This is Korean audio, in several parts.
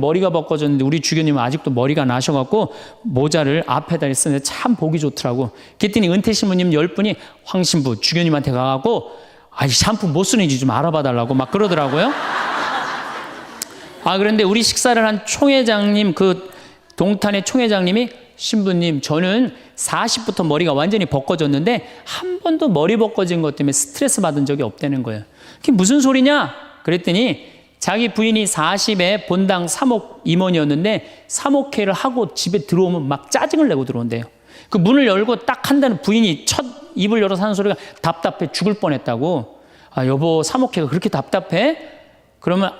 머리가 벗겨졌는데 우리 주교님은 아직도 머리가 나셔갖고 모자를 앞에다 쓰는데 참 보기 좋더라고. 그랬더니 은퇴 신부님 10분이 황 신부 주교님한테 가갖고 샴푸 못 쓰는지 좀 알아봐 달라고 막 그러더라고요. 그런데 우리 식사를 한 총회장님, 그 동탄의 총회장님이 신부님, 저는 40부터 머리가 완전히 벗겨졌는데 한 번도 머리 벗겨진 것 때문에 스트레스 받은 적이 없다는 거예요. 그게 무슨 소리냐? 그랬더니 자기 부인이 40에 본당 3옥 임원이었는데 3옥회를 하고 집에 들어오면 막 짜증을 내고 들어온대요. 그 문을 열고 딱 한다는 부인이 첫 입을 열어서 하는 소리가 답답해 죽을 뻔했다고. 여보, 3옥회가 그렇게 답답해? 그러면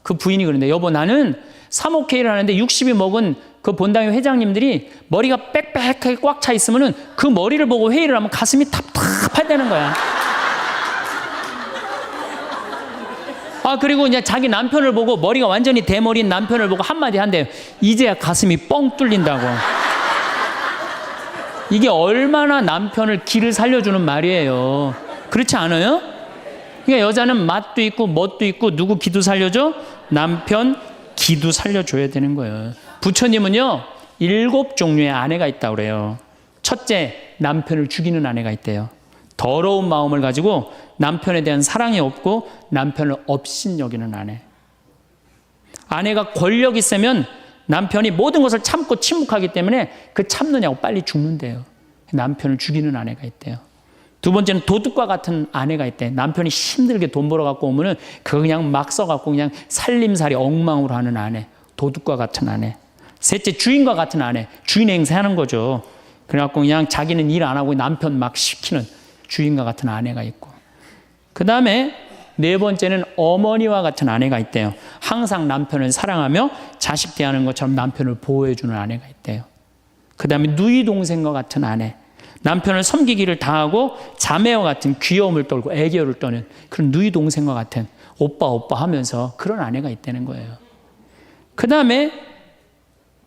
그 부인이 그런데 여보, 나는 3옥회를 하는데 60이 먹은 그 본당의 회장님들이 머리가 빽빽하게 꽉 차 있으면은 그 머리를 보고 회의를 하면 가슴이 답답하다는 거야. 그리고 이제 자기 남편을 보고 머리가 완전히 대머리인 남편을 보고 한마디 한대요. 이제야 가슴이 뻥 뚫린다고. 이게 얼마나 남편을 기를 살려주는 말이에요. 그렇지 않아요? 그러니까 여자는 맛도 있고 멋도 있고 누구 기도 살려줘? 남편 기도 살려줘야 되는 거예요. 부처님은요 7종류의 아내가 있다고 그래요. 첫째, 남편을 죽이는 아내가 있대요. 더러운 마음을 가지고 남편에 대한 사랑이 없고 남편을 업신여기는 아내. 아내가 권력 있으면 남편이 모든 것을 참고 침묵하기 때문에 그 참느냐고 빨리 죽는데요. 남편을 죽이는 아내가 있대요. 두 번째는 도둑과 같은 아내가 있대. 남편이 힘들게 돈 벌어 갖고 오면은 그거 그냥 막 써갖고 그냥 살림살이 엉망으로 하는 아내. 도둑과 같은 아내. 셋째, 주인과 같은 아내. 주인 행세하는 거죠. 그래갖고 그냥 자기는 일 안 하고 남편 막 시키는 주인과 같은 아내가 있고. 그 다음에 네 번째는 어머니와 같은 아내가 있대요. 항상 남편을 사랑하며 자식 대하는 것처럼 남편을 보호해주는 아내가 있대요. 그 다음에 누이 동생과 같은 아내. 남편을 섬기기를 다하고 자매와 같은 귀여움을 떨고 애교를 떠는 그런 누이 동생과 같은 오빠 하면서 그런 아내가 있다는 거예요. 그 다음에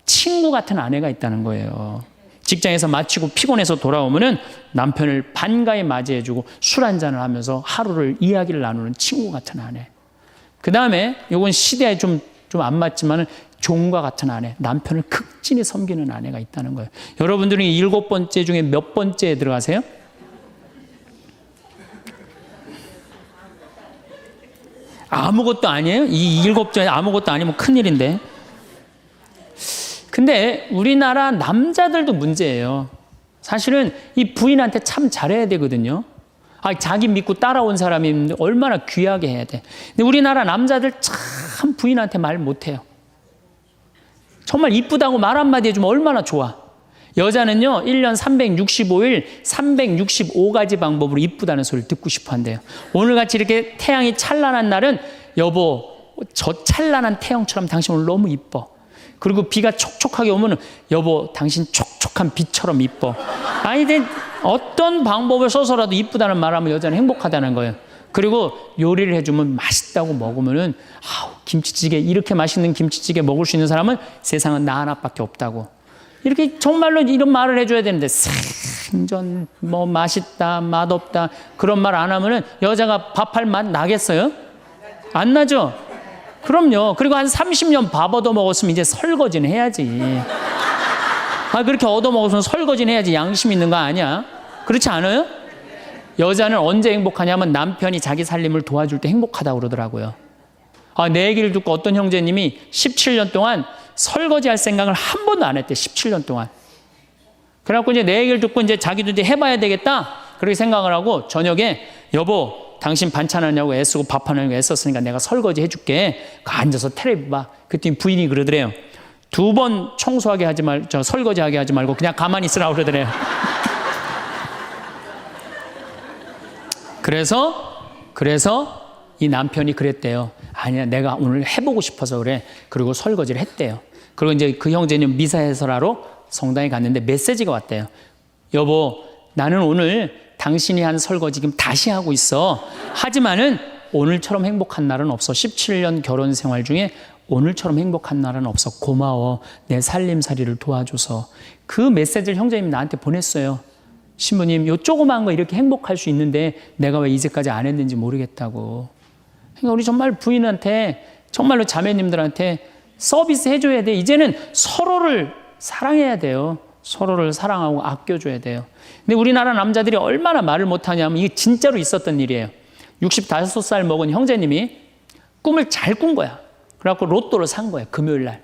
친구 같은 아내가 있다는 거예요. 직장에서 마치고 피곤해서 돌아오면은 남편을 반가이 맞이해주고 술 한잔을 하면서 하루를 이야기를 나누는 친구 같은 아내. 그 다음에 이건 시대에 좀 안 맞지만은 종과 같은 아내, 남편을 극진히 섬기는 아내가 있다는 거예요. 여러분들은 7번째 중에 몇 번째에 들어가세요? 아무것도 아니에요? 이 7번째 아무것도 아니면 큰일인데. 근데 우리나라 남자들도 문제예요. 사실은 이 부인한테 참 잘해야 되거든요. 자기 믿고 따라온 사람이 얼마나 귀하게 해야 돼. 근데 우리나라 남자들 참 부인한테 말 못해요. 정말 이쁘다고 말 한마디 해주면 얼마나 좋아. 여자는요 1년 365일 365가지 방법으로 이쁘다는 소리를 듣고 싶어 한대요. 오늘같이 이렇게 태양이 찬란한 날은 여보, 저 찬란한 태양처럼 당신 오늘 너무 이뻐. 그리고 비가 촉촉하게 오면 여보, 당신 촉촉한 비처럼 이뻐. 어떤 방법을 써서라도 이쁘다는 말하면 여자는 행복하다는 거예요. 그리고 요리를 해주면 맛있다고 먹으면은 김치찌개, 이렇게 맛있는 김치찌개 먹을 수 있는 사람은 세상은 나 하나밖에 없다고. 이렇게 정말로 이런 말을 해줘야 되는데 생전 뭐 맛있다, 맛없다 그런 말 안 하면은 여자가 밥할 맛 나겠어요? 안 나죠? 그럼요. 그리고 한 30년 밥 얻어먹었으면 이제 설거지는 해야지. 그렇게 얻어먹었으면 설거지는 해야지. 양심 있는 거 아니야? 그렇지 않아요? 여자는 언제 행복하냐면 남편이 자기 살림을 도와줄 때 행복하다고 그러더라고요. 내 얘기를 듣고 어떤 형제님이 17년 동안 설거지할 생각을 한 번도 안 했대. 17년 동안. 그래갖고 이제 내 얘기를 듣고 이제 자기도 이제 해봐야 되겠다. 그렇게 생각을 하고 저녁에 여보, 당신 반찬하냐고 애쓰고 밥하냐고 애썼으니까 내가 설거지 해줄게. 앉아서 텔레비 봐. 그랬더니 부인이 그러더래요. 2번 청소하게 하지 설거지하게 하지 말고 그냥 가만히 있으라고 그러더래요. 그래서 이 남편이 그랬대요. 아니야, 내가 오늘 해보고 싶어서 그래. 그리고 설거지를 했대요. 그리고 이제 그 형제는 미사 해설하러 성당에 갔는데 메시지가 왔대요. 여보, 나는 오늘 당신이 한 설거지 지금 다시 하고 있어. 하지만은 오늘처럼 행복한 날은 없어. 17년 결혼 생활 중에 오늘처럼 행복한 날은 없어. 고마워. 내 살림살이를 도와줘서. 그 메시지를 형제님이 나한테 보냈어요. 신부님, 요 조그만 거 이렇게 행복할 수 있는데 내가 왜 이제까지 안 했는지 모르겠다고. 그러니까 우리 정말 부인한테, 정말로 자매님들한테 서비스 해줘야 돼. 이제는 서로를 사랑해야 돼요. 서로를 사랑하고 아껴줘야 돼요. 근데 우리나라 남자들이 얼마나 말을 못하냐면 이게 진짜로 있었던 일이에요. 65살 먹은 형제님이 꿈을 잘 꾼 거야. 그래갖고 로또를 산 거야, 금요일 날.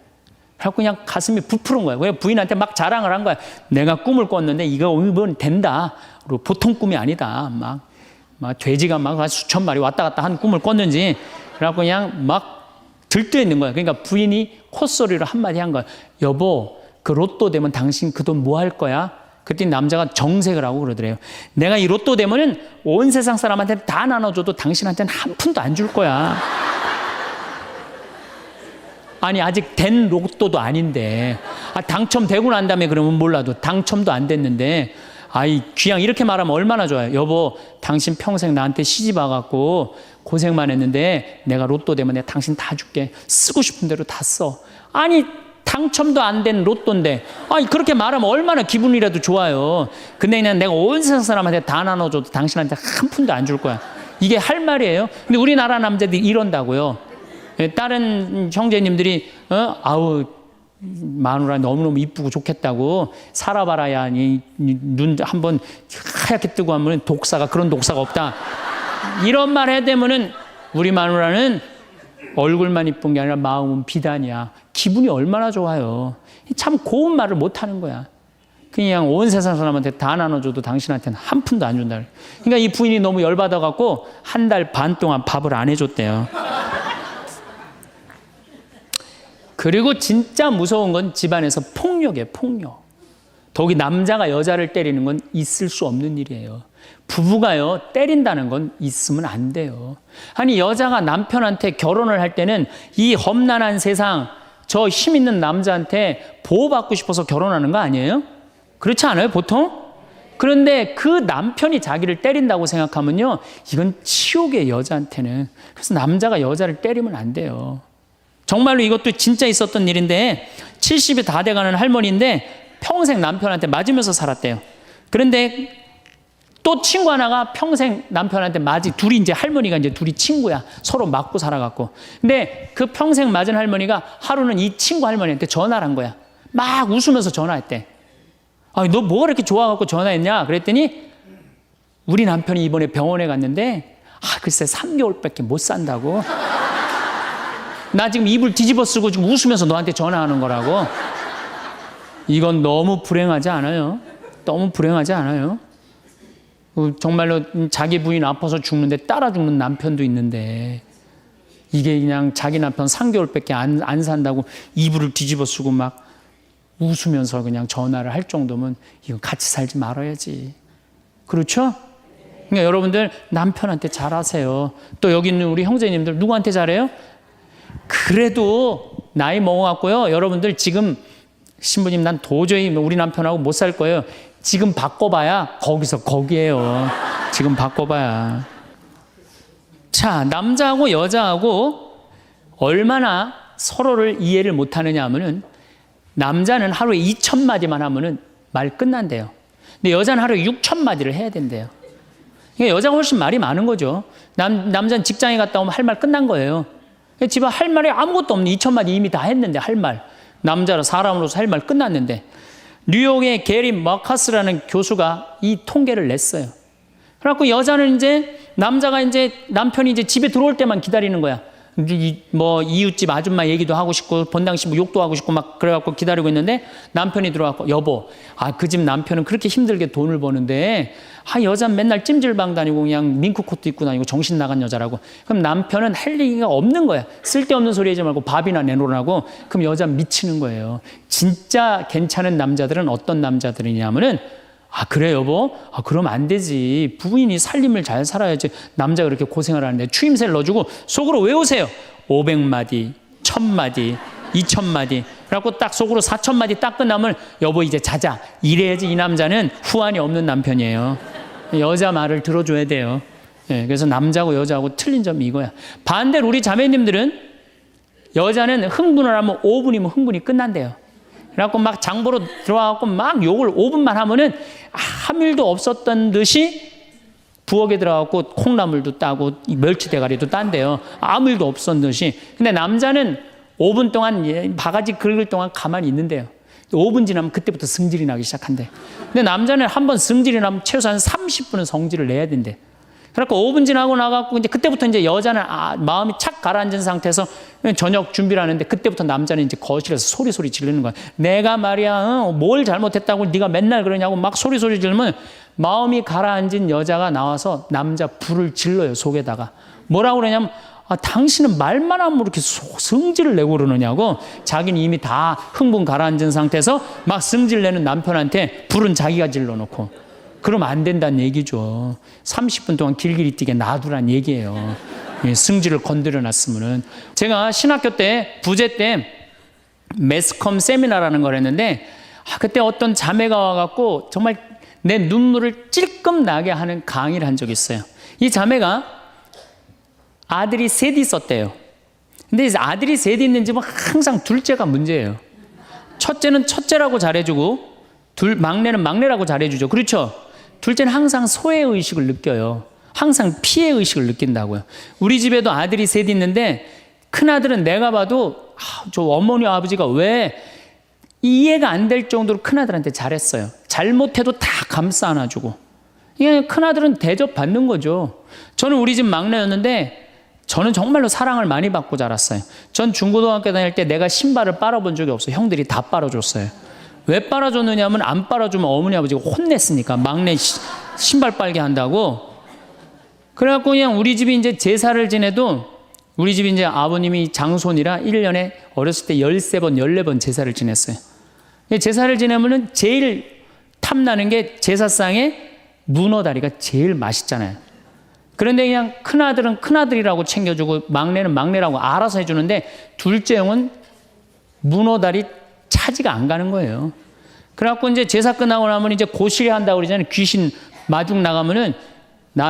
그래갖고 그냥 가슴이 부풀은 거야. 그냥 부인한테 막 자랑을 한 거야. 내가 꿈을 꿨는데 이번 된다. 그리고 보통 꿈이 아니다. 막 돼지가 막 수천 마리 왔다 갔다 한 꿈을 꿨는지. 그래갖고 그냥 막 들떠 있는 거야. 그러니까 부인이 콧소리로 한마디 한 거야. 여보, 그 로또 되면 당신 그 돈 뭐 할 거야? 그랬더니 남자가 정색을 하고 그러더래요. 내가 이 로또 되면은 온 세상 사람한테 다 나눠줘도 당신한테는 한 푼도 안 줄 거야. 아니, 아직 된 로또도 아닌데. 당첨되고 난 다음에 그러면 몰라도 당첨도 안 됐는데. 그냥 이렇게 말하면 얼마나 좋아요. 여보, 당신 평생 나한테 시집 와갖고 고생만 했는데 내가 로또 되면 내가 당신 다 줄게. 쓰고 싶은 대로 다 써. 아니, 당첨도 안 된 로또인데 그렇게 말하면 얼마나 기분이라도 좋아요. 근데 그냥 내가 온 세상 사람한테 다 나눠줘도 당신한테 한 푼도 안 줄 거야. 이게 할 말이에요. 근데 우리나라 남자들이 이런다고요. 다른 형제님들이 마누라 너무너무 이쁘고 좋겠다고 살아봐라야 눈 한번 하얗게 뜨고 하면 독사가 그런 독사가 없다. 이런 말 해야 되면은 우리 마누라는 얼굴만 이쁜 게 아니라 마음은 비단이야. 기분이 얼마나 좋아요. 참 고운 말을 못하는 거야. 그냥 온 세상 사람한테 다 나눠줘도 당신한테는 한 푼도 안 준다. 그러니까 이 부인이 너무 열받아갖고 한 달 반 동안 밥을 안 해줬대요. 그리고 진짜 무서운 건 집안에서 폭력이에요. 폭력. 더욱이 남자가 여자를 때리는 건 있을 수 없는 일이에요. 부부가요, 때린다는 건 있으면 안 돼요. 아니, 여자가 남편한테 결혼을 할 때는 이 험난한 세상, 저 힘 있는 남자한테 보호받고 싶어서 결혼하는 거 아니에요? 그렇지 않아요, 보통? 그런데 그 남편이 자기를 때린다고 생각하면요, 이건 치욕이에요, 여자한테는. 그래서 남자가 여자를 때리면 안 돼요. 정말로 이것도 진짜 있었던 일인데 70이 다 돼가는 할머니인데 평생 남편한테 맞으면서 살았대요. 그런데 또 친구 하나가 평생 남편한테 둘이 이제 할머니가 이제 둘이 친구야. 서로 맞고 살아갖고. 근데 그 평생 맞은 할머니가 하루는 이 친구 할머니한테 전화를 한 거야. 막 웃으면서 전화했대. 너 뭐가 이렇게 좋아갖고 전화했냐? 그랬더니 우리 남편이 이번에 병원에 갔는데 글쎄 3개월밖에 못 산다고. 나 지금 입을 뒤집어 쓰고 지금 웃으면서 너한테 전화하는 거라고. 이건 너무 불행하지 않아요? 너무 불행하지 않아요? 정말로 자기 부인 아파서 죽는데 따라 죽는 남편도 있는데 이게 그냥 자기 남편 3개월밖에 안 산다고 이불을 뒤집어 쓰고 막 웃으면서 그냥 전화를 할 정도면 이건 같이 살지 말아야지. 그렇죠? 그러니까 여러분들 남편한테 잘하세요. 또 여기 있는 우리 형제님들 누구한테 잘해요? 그래도 나이 먹어갖고요. 여러분들 지금 신부님 난 도저히 우리 남편하고 못 살 거예요. 지금 바꿔봐야 거기서 거기에요. 지금 바꿔봐야. 자, 남자하고 여자하고 얼마나 서로를 이해를 못하느냐 하면은 남자는 하루에 2,000마디만 하면은 말 끝난대요. 근데 여자는 하루에 6,000마디를 해야 된대요. 그러니까 여자가 훨씬 말이 많은 거죠. 남자는 직장에 갔다 오면 할 말 끝난 거예요. 집에 할 말이 아무것도 없는 2,000마디 이미 다 했는데 할 말. 남자로 사람으로서 할 말 끝났는데 뉴욕의 게리 머카스라는 교수가 이 통계를 냈어요. 그래갖고 여자는 남자가 남편이 집에 들어올 때만 기다리는 거야. 뭐 이웃집 아줌마 얘기도 하고 싶고 본당시 뭐 욕도 하고 싶고 막 그래갖고 기다리고 있는데 남편이 들어와서 여보, 그 집 남편은 그렇게 힘들게 돈을 버는데 여자는 맨날 찜질방 다니고 그냥 밍크코트 입고 다니고 정신 나간 여자라고. 그럼 남편은 할 얘기가 없는 거야. 쓸데없는 소리 하지 말고 밥이나 내놓으라고. 그럼 여자 미치는 거예요. 진짜 괜찮은 남자들은 어떤 남자들이냐면은 그래 여보? 그럼 안 되지. 부인이 살림을 잘 살아야지. 남자가 그렇게 고생을 하는데 추임새를 넣어주고 속으로 외우세요. 500마디, 1000마디, 2000마디. 그래갖고 딱 속으로 4000마디 딱 끝나면 여보 이제 자자. 이래야지 이 남자는 후환이 없는 남편이에요. 여자 말을 들어줘야 돼요. 그래서 남자하고 여자하고 틀린 점이 이거야. 반대로 우리 자매님들은 여자는 흥분을 하면 5분이면 흥분이 끝난대요. 그래갖고 막 장보러 들어와갖고 막 욕을 5분만 하면은 아무 일도 없었던 듯이 부엌에 들어가고 콩나물도 따고 멸치 대가리도 딴대요. 아무 일도 없었던 듯이. 근데 남자는 5분 동안 바가지 긁을 동안 가만히 있는데요. 5분 지나면 그때부터 성질이 나기 시작한대. 근데 남자는 한번 성질이 나면 최소한 30분은 성질을 내야 된대. 그래갖고 5분 지나고 나가고 이제 그때부터 이제 여자는 마음이 착 가라앉은 상태에서 저녁 준비를 하는데 그때부터 남자는 이제 거실에서 소리 지르는 거야. 내가 말이야 뭘 잘못했다고 네가 맨날 그러냐고 막 소리 지르면 마음이 가라앉은 여자가 나와서 남자 불을 질러요, 속에다가. 뭐라고 그러냐면 당신은 말만 하면 이렇게 성질을 내고 그러느냐고. 자기는 이미 다 흥분 가라앉은 상태에서 막 성질 내는 남편한테 불은 자기가 질러놓고. 그러면 안 된다는 얘기죠. 30분 동안 길길이 뛰게 놔두란 얘기예요. 성질을 건드려 놨으면은. 제가 신학교 때 부제 때 매스컴 세미나라는 걸 했는데 그때 어떤 자매가 와갖고 정말 내 눈물을 찔끔 나게 하는 강의를 한 적이 있어요. 이 자매가 아들이 셋 있었대요. 근데 아들이 셋 있는 집은 항상 둘째가 문제예요. 첫째는 첫째라고 잘해주고 막내는 막내라고 잘해주죠. 그렇죠? 둘째는 항상 소외의식을 느껴요. 항상 피해의식을 느낀다고요. 우리 집에도 아들이 셋 있는데 큰아들은 내가 봐도 저 어머니 아버지가 왜 이해가 안 될 정도로 큰아들한테 잘했어요. 잘못해도 다 감싸 안아주고. 이게 큰아들은 대접받는 거죠. 저는 우리 집 막내였는데 저는 정말로 사랑을 많이 받고 자랐어요. 전 중고등학교 다닐 때 내가 신발을 빨아본 적이 없어요. 형들이 다 빨아줬어요. 왜 빨아줬느냐면 안 빨아주면 어머니 아버지가 혼냈으니까 막내 신발 빨게 한다고. 그래갖고 그냥 우리 집이 이제 제사를 지내도 우리 집이 이제 아버님이 장손이라 1년에 어렸을 때 13번, 14번 제사를 지냈어요. 제사를 지내면은 제일 탐나는 게 제사상에 문어다리가 제일 맛있잖아요. 그런데 그냥 큰아들은 큰아들이라고 챙겨주고 막내는 막내라고 알아서 해주는데 둘째 형은 문어다리 차지가 안 가는 거예요. 그래갖고 이제 제사 끝나고 나면 이제 고시리 한다고 그러잖아요. 귀신 마중 나가면은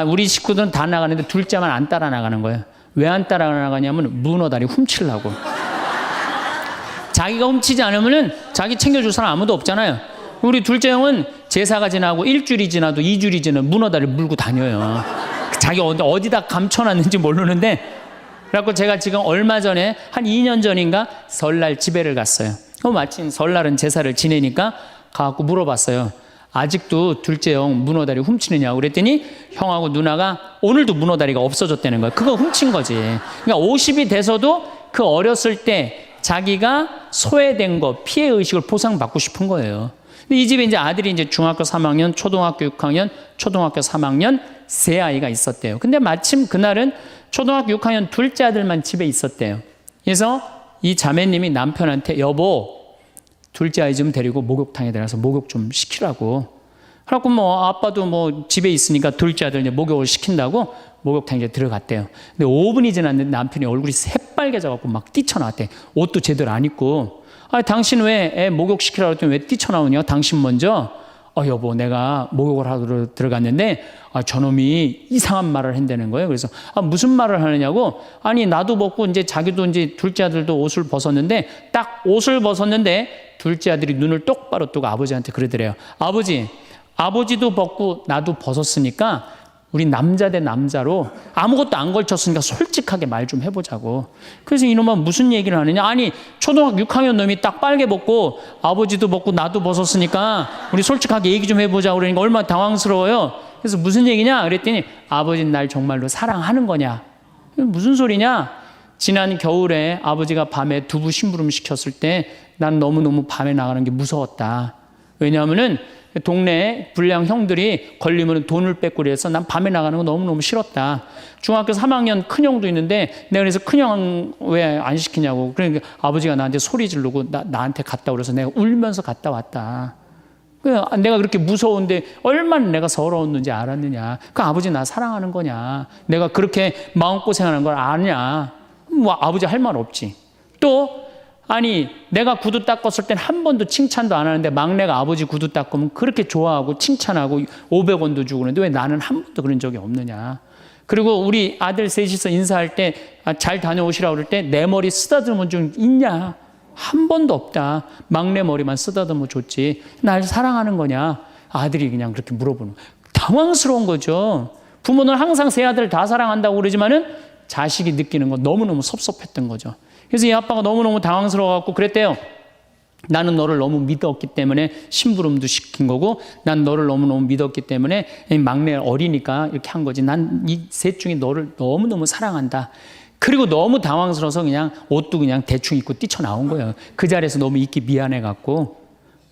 우리 식구들은 다 나가는데 둘째만 안 따라 나가는 거예요. 왜 안 따라 나가냐면 문어다리 훔치려고. 자기가 훔치지 않으면은 자기 챙겨줄 사람 아무도 없잖아요. 우리 둘째 형은 제사가 지나고 일주일이 지나도 2주일이 지나도 문어다리 물고 다녀요. 자기 어디다 감춰놨는지 모르는데. 그래갖고 제가 지금 얼마 전에 한 2년 전인가 설날 집에를 갔어요. 마침 설날은 제사를 지내니까 가갖고 물어봤어요. 아직도 둘째 형 문어다리 훔치느냐고. 그랬더니 형하고 누나가 오늘도 문어다리가 없어졌다는 거예요. 그거 훔친 거지. 그러니까 50이 돼서도 그 어렸을 때 자기가 소외된 거, 피해의식을 보상받고 싶은 거예요. 근데 이 집에 이제 아들이 이제 중학교 3학년, 초등학교 6학년, 초등학교 3학년 세 아이가 있었대요. 근데 마침 그날은 초등학교 6학년 둘째 아들만 집에 있었대요. 그래서 이 자매님이 남편한테 여보 둘째 아이 좀 데리고 목욕탕에 들어가서 목욕 좀 시키라고. 그래갖고 뭐 아빠도 뭐 집에 있으니까 둘째 아들 이제 목욕을 시킨다고 목욕탕에 이제 들어갔대요. 근데 5분이 지났는데 남편이 얼굴이 새빨개져갖고 막 뛰쳐나왔대. 옷도 제대로 안 입고. 당신 왜 애 목욕 시키라고 했더니 왜 뛰쳐나오냐? 당신 먼저. 여보 내가 목욕을 하러 들어갔는데 저놈이 이상한 말을 한다는 거예요. 그래서 무슨 말을 하느냐고. 아니 나도 벗고 이제 자기도 이제 둘째 아들도 옷을 벗었는데 딱 옷을 벗었는데 둘째 아들이 눈을 똑바로 뜨고 아버지한테 그러더래요. 아버지도 벗고 나도 벗었으니까 우리 남자 대 남자로 아무것도 안 걸쳤으니까 솔직하게 말 좀 해보자고. 그래서 이놈은 무슨 얘기를 하느냐. 아니 초등학교 6학년 놈이 딱 빨개 벗고 아버지도 벗고 나도 벗었으니까 우리 솔직하게 얘기 좀 해보자고. 그러니까 얼마나 당황스러워요. 그래서 무슨 얘기냐 그랬더니 아버지는 날 정말로 사랑하는 거냐. 무슨 소리냐. 지난 겨울에 아버지가 밤에 두부 심부름 시켰을 때 난 너무너무 밤에 나가는 게 무서웠다. 왜냐하면은 동네에 불량 형들이 걸리면 돈을 뺏고 그래서 난 밤에 나가는 거 너무너무 싫었다. 중학교 3학년 큰형도 있는데 내가 그래서 큰형 왜 안 시키냐고. 그러니까 아버지가 나한테 소리 지르고 나한테 갔다 그래서 내가 울면서 갔다 왔다. 내가 그렇게 무서운데 얼마나 내가 서러웠는지 알았느냐. 그 아버지 나 사랑하는 거냐. 내가 그렇게 마음고생하는 걸 아냐. 뭐 아버지 할 말 없지. 또 아니 내가 구두 닦았을 땐 한 번도 칭찬도 안 하는데 막내가 아버지 구두 닦으면 그렇게 좋아하고 칭찬하고 500원도 주고 그러는데 왜 나는 한 번도 그런 적이 없느냐. 그리고 우리 아들 셋이서 인사할 때 잘 다녀오시라고 그럴 때 내 머리 쓰다듬은 적 있냐. 한 번도 없다. 막내 머리만 쓰다듬어 줬지. 날 사랑하는 거냐. 아들이 그냥 그렇게 물어보는 거예요. 당황스러운 거죠. 부모는 항상 세 아들 다 사랑한다고 그러지만은 자식이 느끼는 건 너무너무 섭섭했던 거죠. 그래서 이 아빠가 너무너무 당황스러워갖고 그랬대요. 나는 너를 너무 믿었기 때문에 심부름도 시킨 거고, 난 너를 너무너무 믿었기 때문에 막내 어리니까 이렇게 한 거지. 난 이 셋 중에 너를 너무너무 사랑한다. 그리고 너무 당황스러워서 그냥 옷도 그냥 대충 입고 뛰쳐나온 거예요. 그 자리에서 너무 있기 미안해갖고.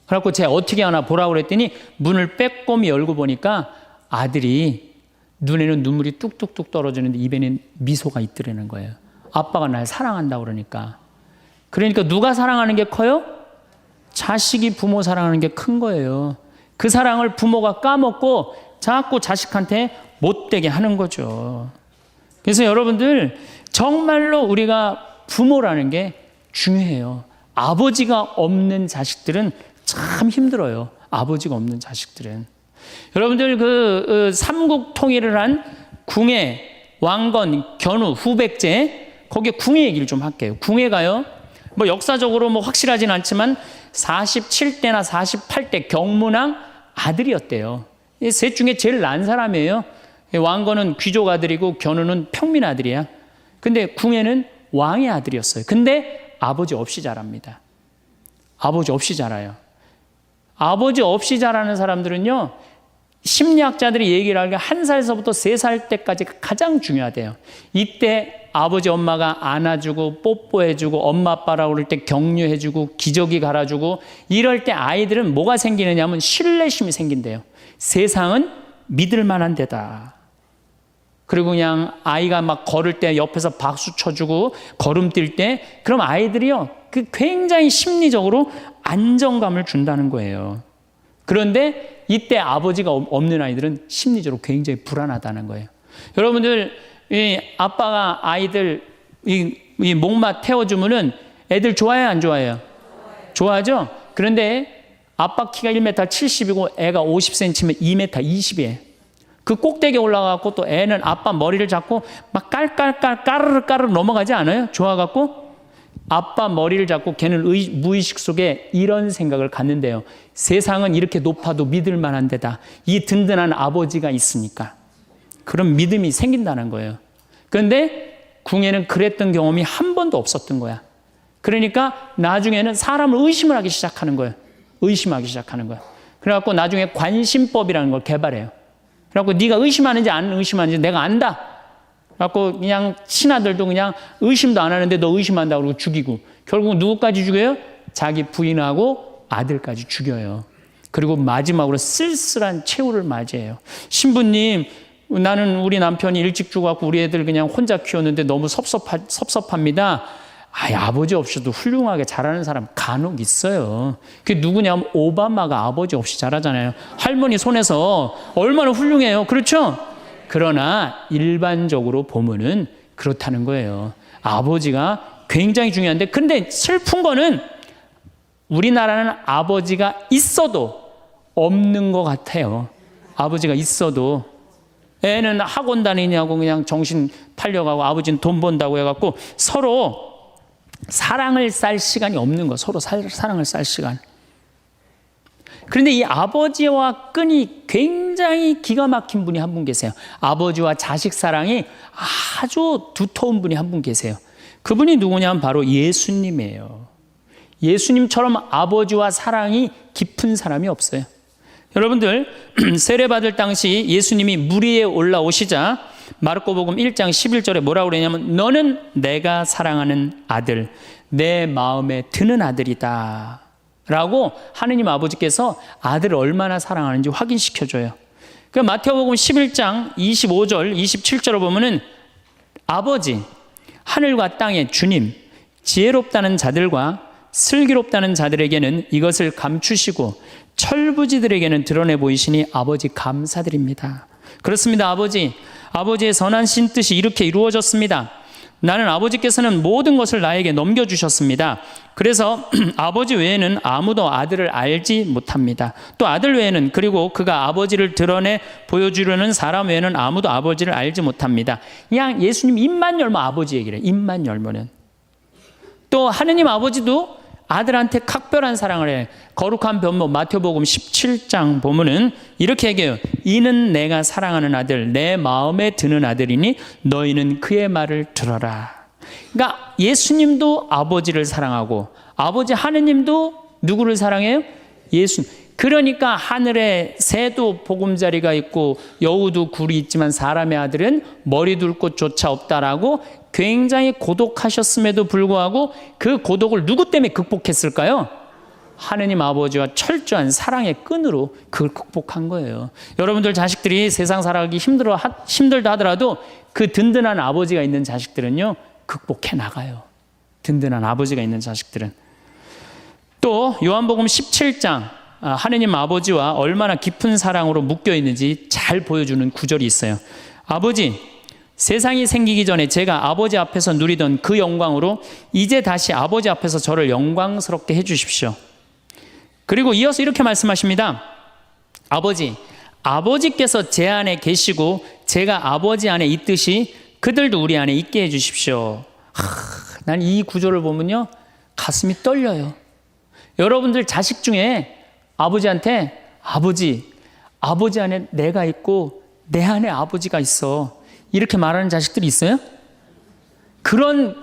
그래갖고 제가 어떻게 하나 보라고 그랬더니 문을 빼꼼히 열고 보니까 아들이 눈에는 눈물이 뚝뚝뚝 떨어지는데 입에는 미소가 있더라는 거예요. 아빠가 날 사랑한다고 그러니까. 그러니까 누가 사랑하는 게 커요? 자식이 부모 사랑하는 게 큰 거예요. 그 사랑을 부모가 까먹고 자꾸 자식한테 못되게 하는 거죠. 그래서 여러분들 정말로 우리가 부모라는 게 중요해요. 아버지가 없는 자식들은 참 힘들어요. 아버지가 없는 자식들은. 여러분들 그 삼국 통일을 한 궁예, 왕건, 견우, 후백제, 거기에 궁예 얘기를 좀 할게요. 궁예가요, 뭐 역사적으로 뭐 확실하진 않지만 47대나 48대 경문왕 아들이었대요. 이 셋 중에 제일 난 사람이에요. 왕건은 귀족 아들이고 견우는 평민 아들이야. 근데 궁예는 왕의 아들이었어요. 근데 아버지 없이 자랍니다. 아버지 없이 자라요. 아버지 없이 자라는 사람들은요, 심리학자들이 얘기를 하기에 1살서부터 3살 때까지가 가장 중요하대요. 이때 아버지 엄마가 안아주고 뽀뽀해주고 엄마 아빠라고 그럴 때 격려해주고 기저귀 갈아주고 이럴 때 아이들은 뭐가 생기느냐면 신뢰심이 생긴대요. 세상은 믿을 만한 데다. 그리고 그냥 아이가 막 걸을 때 옆에서 박수 쳐주고 걸음 뛸 때, 그럼 아이들이요, 그 굉장히 심리적으로 안정감을 준다는 거예요. 그런데 이때 아버지가 없는 아이들은 심리적으로 굉장히 불안하다는 거예요. 여러분들, 이 아빠가 아이들 이 목마 태워주면은 애들 좋아해요, 안 좋아해요? 좋아하죠? 그런데 아빠 키가 1m 70이고 애가 50cm면 2m 20이에요. 그 꼭대기에 올라가고 또 애는 아빠 머리를 잡고 막 까르르 넘어가지 않아요? 좋아갖고 아빠 머리를 잡고 걔는 무의식 속에 이런 생각을 갖는데요. 세상은 이렇게 높아도 믿을 만한 데다. 이 든든한 아버지가 있으니까. 그런 믿음이 생긴다는 거예요. 그런데 궁예는 그랬던 경험이 한 번도 없었던 거야. 그러니까 나중에는 사람을 의심을 하기 시작하는 거예요. 의심하기 시작하는 거예요. 그래갖고 나중에 관심법이라는 걸 개발해요. 그래갖고 네가 의심하는지 안 의심하는지 내가 안다. 그래갖고 그냥 친아들도 그냥 의심도 안 하는데 너 의심한다고 그러고 죽이고, 결국 누구까지 죽여요? 자기 부인하고 아들까지 죽여요. 그리고 마지막으로 쓸쓸한 최후를 맞이해요. 신부님, 나는 우리 남편이 일찍 죽어갖고 우리 애들 그냥 혼자 키웠는데 너무 섭섭합니다. 아버지 없이도 훌륭하게 자라는 사람 간혹 있어요. 그게 누구냐면 오바마가 아버지 없이 자라잖아요. 할머니 손에서 얼마나 훌륭해요. 그렇죠? 그러나 일반적으로 보면은 그렇다는 거예요. 아버지가 굉장히 중요한데, 근데 슬픈 거는 우리나라는 아버지가 있어도 없는 것 같아요. 아버지가 있어도 애는 학원 다니냐고 그냥 정신 팔려가고 아버지는 돈 번다고 해갖고 서로 사랑을 쌀 시간이 없는 거, 서로 사랑을 쌀 시간. 그런데 이 아버지와 끈이 굉장히 기가 막힌 분이 한 분 계세요. 아버지와 자식 사랑이 아주 두터운 분이 한 분 계세요. 그분이 누구냐면 바로 예수님이에요. 예수님처럼 아버지와 사랑이 깊은 사람이 없어요. 여러분들, 세례받을 당시 예수님이 물 위에 올라오시자 마르코복음 1장 11절에 뭐라고 그러냐면 너는 내가 사랑하는 아들, 내 마음에 드는 아들이다 라고 하느님 아버지께서 아들을 얼마나 사랑하는지 확인시켜줘요. 그 마태복음 11장 25절 27절을 보면은 아버지, 하늘과 땅의 주님, 지혜롭다는 자들과 슬기롭다는 자들에게는 이것을 감추시고 철부지들에게는 드러내 보이시니 아버지 감사드립니다. 그렇습니다. 아버지의 선하신 뜻이 이렇게 이루어졌습니다. 나는 아버지께서는 모든 것을 나에게 넘겨주셨습니다. 그래서 아버지 외에는 아무도 아들을 알지 못합니다. 또 아들 외에는, 그리고 그가 아버지를 드러내 보여주려는 사람 외에는 아무도 아버지를 알지 못합니다. 그냥 예수님 입만 열면 아버지 얘기를 해요. 입만 열면은. 또 하느님 아버지도 아들한테 각별한 사랑을 해. 거룩한 변모 마태복음 17장 보면은 이렇게 얘기해요. 이는 내가 사랑하는 아들, 내 마음에 드는 아들이니 너희는 그의 말을 들어라. 그러니까 예수님도 아버지를 사랑하고 아버지 하느님도 누구를 사랑해요? 예수님. 그러니까 하늘에 새도 보금자리가 있고 여우도 굴이 있지만 사람의 아들은 머리 둘 곳조차 없다라고 굉장히 고독하셨음에도 불구하고 그 고독을 누구 때문에 극복했을까요? 하느님 아버지와 철저한 사랑의 끈으로 그걸 극복한 거예요. 여러분들 자식들이 세상 살아가기 힘들다 하더라도 그 든든한 아버지가 있는 자식들은요, 극복해 나가요. 든든한 아버지가 있는 자식들은. 또 요한복음 17장 하느님 아버지와 얼마나 깊은 사랑으로 묶여 있는지 잘 보여주는 구절이 있어요. 아버지, 세상이 생기기 전에 제가 아버지 앞에서 누리던 그 영광으로 이제 다시 아버지 앞에서 저를 영광스럽게 해주십시오. 그리고 이어서 이렇게 말씀하십니다. 아버지, 아버지께서 제 안에 계시고 제가 아버지 안에 있듯이 그들도 우리 안에 있게 해주십시오. 난 이 구절을 보면요, 가슴이 떨려요. 여러분들 자식 중에 아버지한테 아버지 안에 내가 있고 내 안에 아버지가 있어, 이렇게 말하는 자식들이 있어요? 그런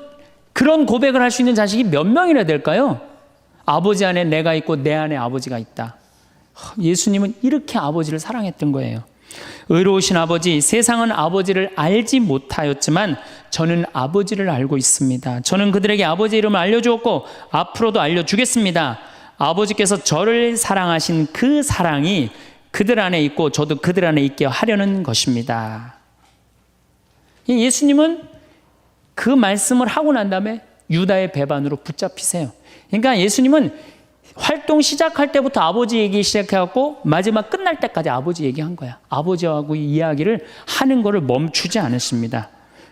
고백을 할 수 있는 자식이 몇 명이나 될까요? 아버지 안에 내가 있고 내 안에 아버지가 있다. 예수님은 이렇게 아버지를 사랑했던 거예요. 의로우신 아버지, 세상은 아버지를 알지 못하였지만 저는 아버지를 알고 있습니다. 저는 그들에게 아버지 이름을 알려주었고 앞으로도 알려주겠습니다. 아버지께서 저를 사랑하신 그 사랑이 그들 안에 있고 저도 그들 안에 있게 하려는 것입니다. 예수님은 그 말씀을 하고 난 다음에 유다의 배반으로 붙잡히세요. 그러니까 예수님은 활동 시작할 때부터 아버지 얘기 시작해갖고 마지막 끝날 때까지 아버지 얘기한 거야. 아버지하고 이야기를 하는 거를 멈추지 않으십니다.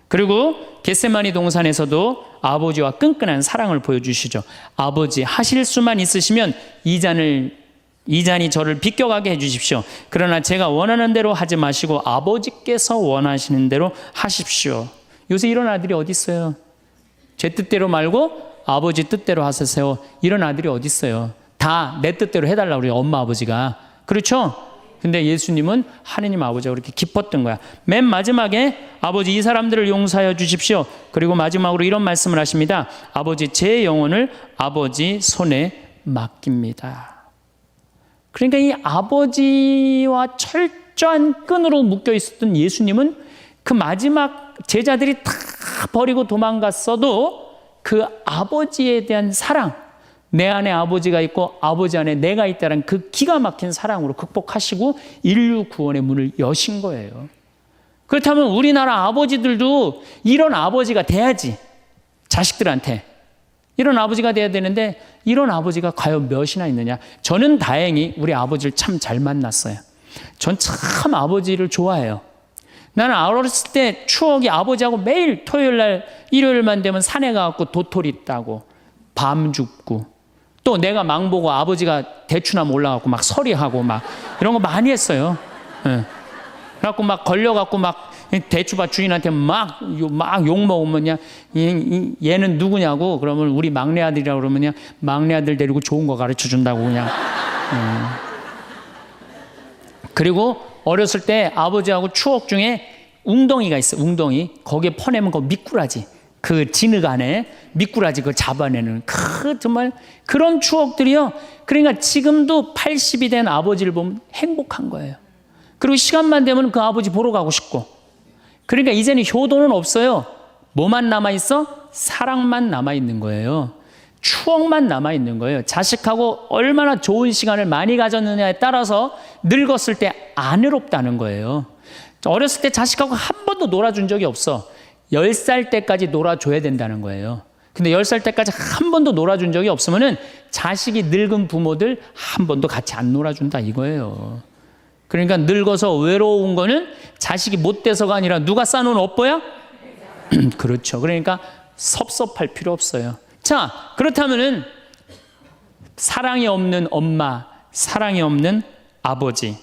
그리고 겟세마니 동산에서도 아버지와 끈끈한 사랑을 보여주시죠. 아버지, 하실 수만 있으시면 이 잔이 저를 비껴가게 해주십시오. 그러나 제가 원하는 대로 하지 마시고 아버지께서 원하시는 대로 하십시오. 요새 이런 아들이 어디 있어요? 제 뜻대로 말고 아버지 뜻대로 하세요. 이런 아들이 어디 있어요? 다 내 뜻대로 해달라고 그래요, 엄마 아버지가. 그렇죠? 근데 예수님은 하느님 아버지가 그렇게 기뻤던 거야. 맨 마지막에 아버지, 이 사람들을 용서하여 주십시오. 그리고 마지막으로 이런 말씀을 하십니다. 아버지, 제 영혼을 아버지 손에 맡깁니다. 그러니까 이 아버지와 철저한 끈으로 묶여 있었던 예수님은 그 마지막 제자들이 다 버리고 도망갔어도 그 아버지에 대한 사랑, 내 안에 아버지가 있고 아버지 안에 내가 있다는 그 기가 막힌 사랑으로 극복하시고 인류 구원의 문을 여신 거예요. 그렇다면 우리나라 아버지들도 이런 아버지가 돼야지. 자식들한테 이런 아버지가 돼야 되는데 이런 아버지가 과연 몇이나 있느냐. 저는 다행히 우리 아버지를 참 잘 만났어요. 전 참 아버지를 좋아해요. 나는 어렸을 때 추억이 아버지하고 매일 토요일 날 일요일만 되면 산에 가갖고 도토리 따고 밤 줍고 또 내가 망보고 아버지가 대추나무 올라가고 막 서리하고 막 이런 거 많이 했어요. 예. 그래갖고 막 걸려갖고 막 대추밭 주인한테 막 욕 먹으면 얘는 누구냐고 그러면 우리 막내 아들이라고 그러면 그냥 막내 아들 데리고 좋은 거 가르쳐 준다고 그냥. 그리고 어렸을 때 아버지하고 추억 중에 웅덩이가 있어. 웅덩이. 거기에 퍼내면 그 미꾸라지. 그 진흙 안에 미꾸라지 그걸 잡아내는 정말 그런 추억들이요. 그러니까 지금도 80이 된 아버지를 보면 행복한 거예요. 그리고 시간만 되면 그 아버지 보러 가고 싶고. 그러니까 이제는 효도는 없어요. 뭐만 남아있어? 사랑만 남아있는 거예요. 추억만 남아있는 거예요. 자식하고 얼마나 좋은 시간을 많이 가졌느냐에 따라서 늙었을 때 안 외롭다는 거예요. 어렸을 때 자식하고 한 번도 놀아준 적이 없어. 10살 때까지 놀아줘야 된다는 거예요. 근데 10살 때까지 한 번도 놀아준 적이 없으면은 자식이 늙은 부모들 한 번도 같이 안 놀아준다 이거예요. 그러니까 늙어서 외로운 거는 자식이 못 돼서가 아니라 누가 싸놓은 업보야? 그렇죠. 그러니까 섭섭할 필요 없어요. 자, 그렇다면은 사랑이 없는 엄마, 사랑이 없는 아버지,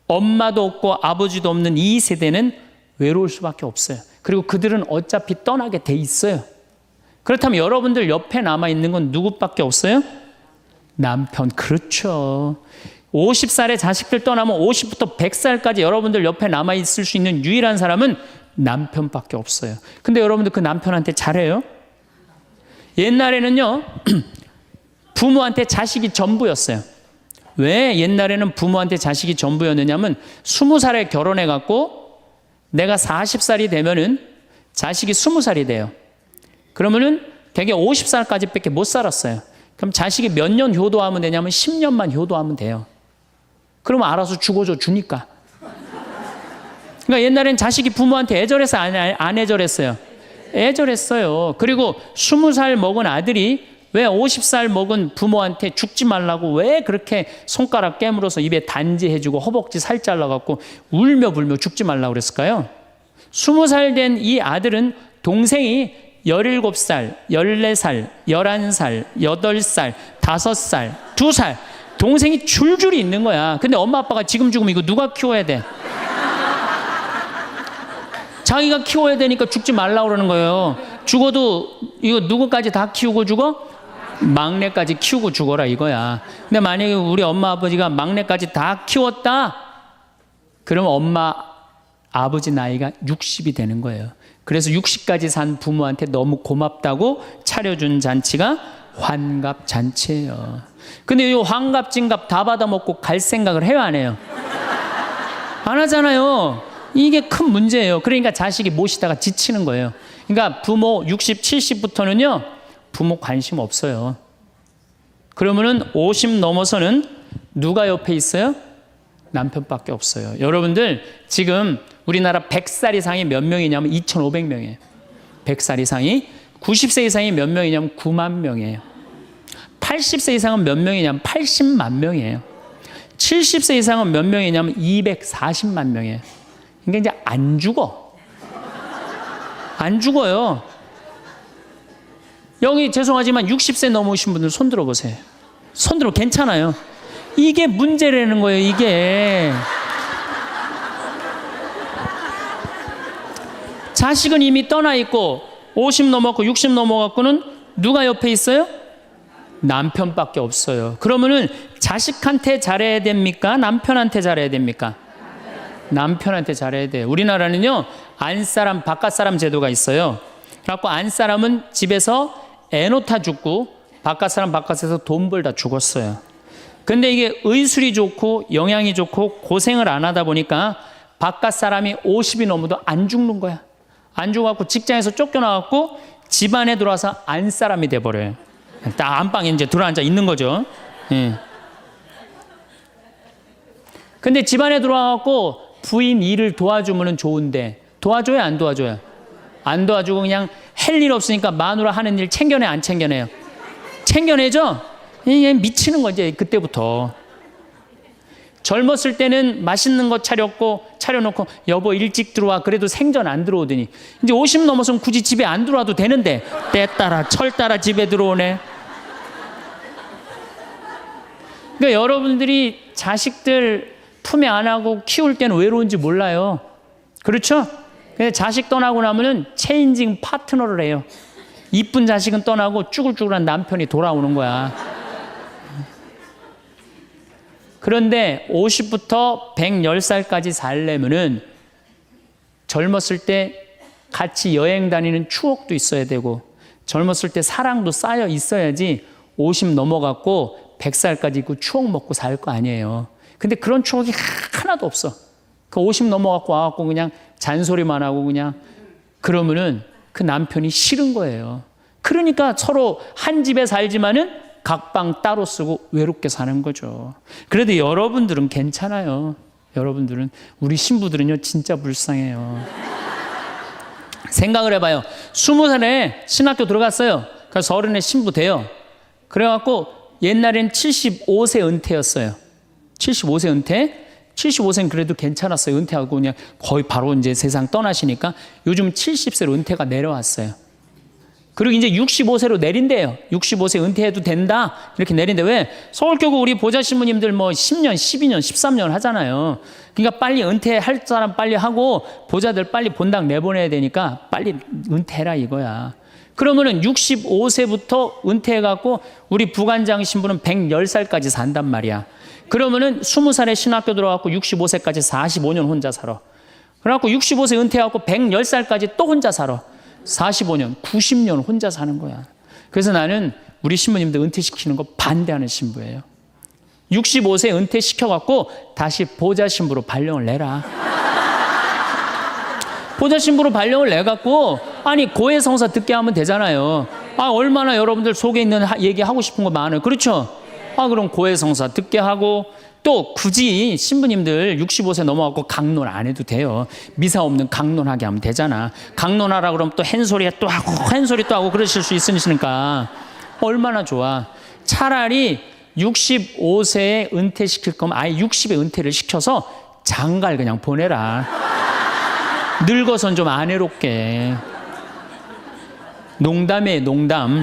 엄마도 없고 아버지도 없는 이 세대는 외로울 수밖에 없어요. 그리고 그들은 어차피 떠나게 돼 있어요. 그렇다면 여러분들 옆에 남아있는 건 누구밖에 없어요? 남편. 그렇죠. 50살에 자식들 떠나면 50부터 100살까지 여러분들 옆에 남아있을 수 있는 유일한 사람은 남편밖에 없어요. 근데 여러분들 그 남편한테 잘해요? 옛날에는요, 부모한테 자식이 전부였어요. 왜 옛날에는 부모한테 자식이 전부였느냐면 20살에 결혼해갖고 내가 40살이 되면은 자식이 20살이 돼요. 그러면은 되게 50살까지밖에 못 살았어요. 그럼 자식이 몇 년 효도하면 되냐면 10년만 효도하면 돼요. 그러면 알아서 죽어줘 주니까. 그러니까 옛날엔 자식이 부모한테 애절해서 안 애절했어요? 애절했어요. 그리고 20살 먹은 아들이 왜 50살 먹은 부모한테 죽지 말라고 왜 그렇게 손가락 깨물어서 입에 단지해주고 허벅지 살 잘라갖고 울며 불며 죽지 말라고 그랬을까요? 20살 된 이 아들은 동생이 17살, 14살, 11살, 8살, 5살, 2살 동생이 줄줄이 있는 거야. 근데 엄마 아빠가 지금 죽으면 이거 누가 키워야 돼? 자기가 키워야 되니까 죽지 말라고 그러는 거예요. 죽어도 이거 누구까지 다 키우고 죽어? 막내까지 키우고 죽어라 이거야. 근데 만약에 우리 엄마 아버지가 막내까지 다 키웠다? 그럼 엄마 아버지 나이가 60이 되는 거예요. 그래서 60까지 산 부모한테 너무 고맙다고 차려준 잔치가 환갑잔치예요. 근데 이 환갑진갑 다 받아먹고 갈 생각을 해요, 안 해요? 안 하잖아요. 이게 큰 문제예요. 그러니까 자식이 모시다가 지치는 거예요. 그러니까 부모 60, 70부터는요 부모 관심 없어요. 그러면은 50 넘어서는 누가 옆에 있어요? 남편밖에 없어요. 여러분들 지금 우리나라 100살 이상이 몇 명이냐면 2,500명이에요. 100살 이상이. 90세 이상이 몇 명이냐면 9만 명이에요. 80세 이상은 몇 명이냐면 80만 명이에요. 70세 이상은 몇 명이냐면 240만 명이에요. 그러니까 이제 안 죽어. 안 죽어요. 여기 죄송하지만 60세 넘으신 분들 손 들어보세요. 손 들어 괜찮아요. 이게 문제라는 거예요, 이게. 자식은 이미 떠나 있고 50 넘었고 60 넘어갖고는 누가 옆에 있어요? 남편밖에 없어요. 그러면은 자식한테 잘해야 됩니까? 남편한테 잘해야 됩니까? 남편한테 잘해야 돼요. 우리나라는요 안사람 바깥사람 제도가 있어요. 그래갖고 안사람은 집에서 애 놓다 죽고 바깥사람 바깥에서 돈 벌다 죽었어요. 근데 이게 의술이 좋고 영양이 좋고 고생을 안 하다 보니까 바깥사람이 50이 넘어도 안 죽는 거야. 안 죽어갖고 직장에서 쫓겨나갖고 집안에 들어와서 안사람이 돼버려요. 딱 안방에 이제 들어앉아 있는 거죠. 예. 근데 집안에 들어와갖고 부인 일을 도와주면 좋은데 도와줘요, 안 도와줘요? 안 도와주고 그냥 할 일 없으니까 마누라 하는 일 챙겨내, 안 챙겨내요? 챙겨내죠? 미치는 거지 그때부터. 젊었을 때는 맛있는 거 차려놓고 여보 일찍 들어와 그래도 생전 안 들어오더니 이제 50 넘어서는 굳이 집에 안 들어와도 되는데 때 따라 철 따라 집에 들어오네. 그러니까 여러분들이 자식들 품에 안하고 키울 때는 외로운지 몰라요. 그렇죠? 근데 자식 떠나고 나면은 체인징 파트너를 해요. 이쁜 자식은 떠나고 쭈글쭈글한 남편이 돌아오는 거야. 그런데 50부터 110살까지 살려면은 젊었을 때 같이 여행 다니는 추억도 있어야 되고 젊었을 때 사랑도 쌓여 있어야지 50 넘어갔고 100살까지 그 추억 먹고 살 거 아니에요. 근데 그런 추억이 하나도 없어. 그 50 넘어갖고 와갖고 그냥 잔소리만 하고 그냥 그러면은 그 남편이 싫은 거예요. 그러니까 서로 한 집에 살지만은 각방 따로 쓰고 외롭게 사는 거죠. 그래도 여러분들은 괜찮아요. 여러분들은 우리 신부들은요 진짜 불쌍해요. 생각을 해봐요. 20살에 신학교 들어갔어요. 그래서 30에 신부 돼요. 그래갖고 옛날엔 75세 은퇴였어요. 75세 은퇴. 75세는 그래도 괜찮았어요. 은퇴하고 그냥 거의 바로 이제 세상 떠나시니까 요즘 70세로 은퇴가 내려왔어요. 그리고 이제 65세로 내린대요. 65세 은퇴해도 된다. 이렇게 내린대. 왜? 서울교구 우리 보좌 신부님들 뭐 10년, 12년, 13년 하잖아요. 그러니까 빨리 은퇴할 사람 빨리 하고 보좌들 빨리 본당 내보내야 되니까 빨리 은퇴해라 이거야. 그러면은 65세부터 은퇴해갖고 우리 부관장 신부는 110살까지 산단 말이야. 그러면은 20살에 신학교 들어갖고 65세까지 45년 혼자 살아. 그래갖고 65세 은퇴하고 110살까지 또 혼자 살아. 45년, 90년 혼자 사는 거야. 그래서 나는 우리 신부님들 은퇴시키는 거 반대하는 신부예요. 65세 은퇴시켜갖고 다시 보좌 신부로 발령을 내라. 보좌 신부로 발령을 내갖고 아니 고해성사 듣게 하면 되잖아요. 아 얼마나 여러분들 속에 있는 얘기하고 싶은 거 많아요. 그렇죠? 아 그럼 고해성사 듣게 하고 또 굳이 신부님들 65세 넘어갖고 강론 안 해도 돼요. 미사 없는 강론하게 하면 되잖아. 강론하라 그러면 또 헨소리 또 하고 헨소리 또 하고 그러실 수 있으니까 얼마나 좋아. 차라리 65세에 은퇴시킬 거면 아예 60에 은퇴를 시켜서 장가를 그냥 보내라. 늙어선 좀 안 해롭게. 농담이에요, 농담.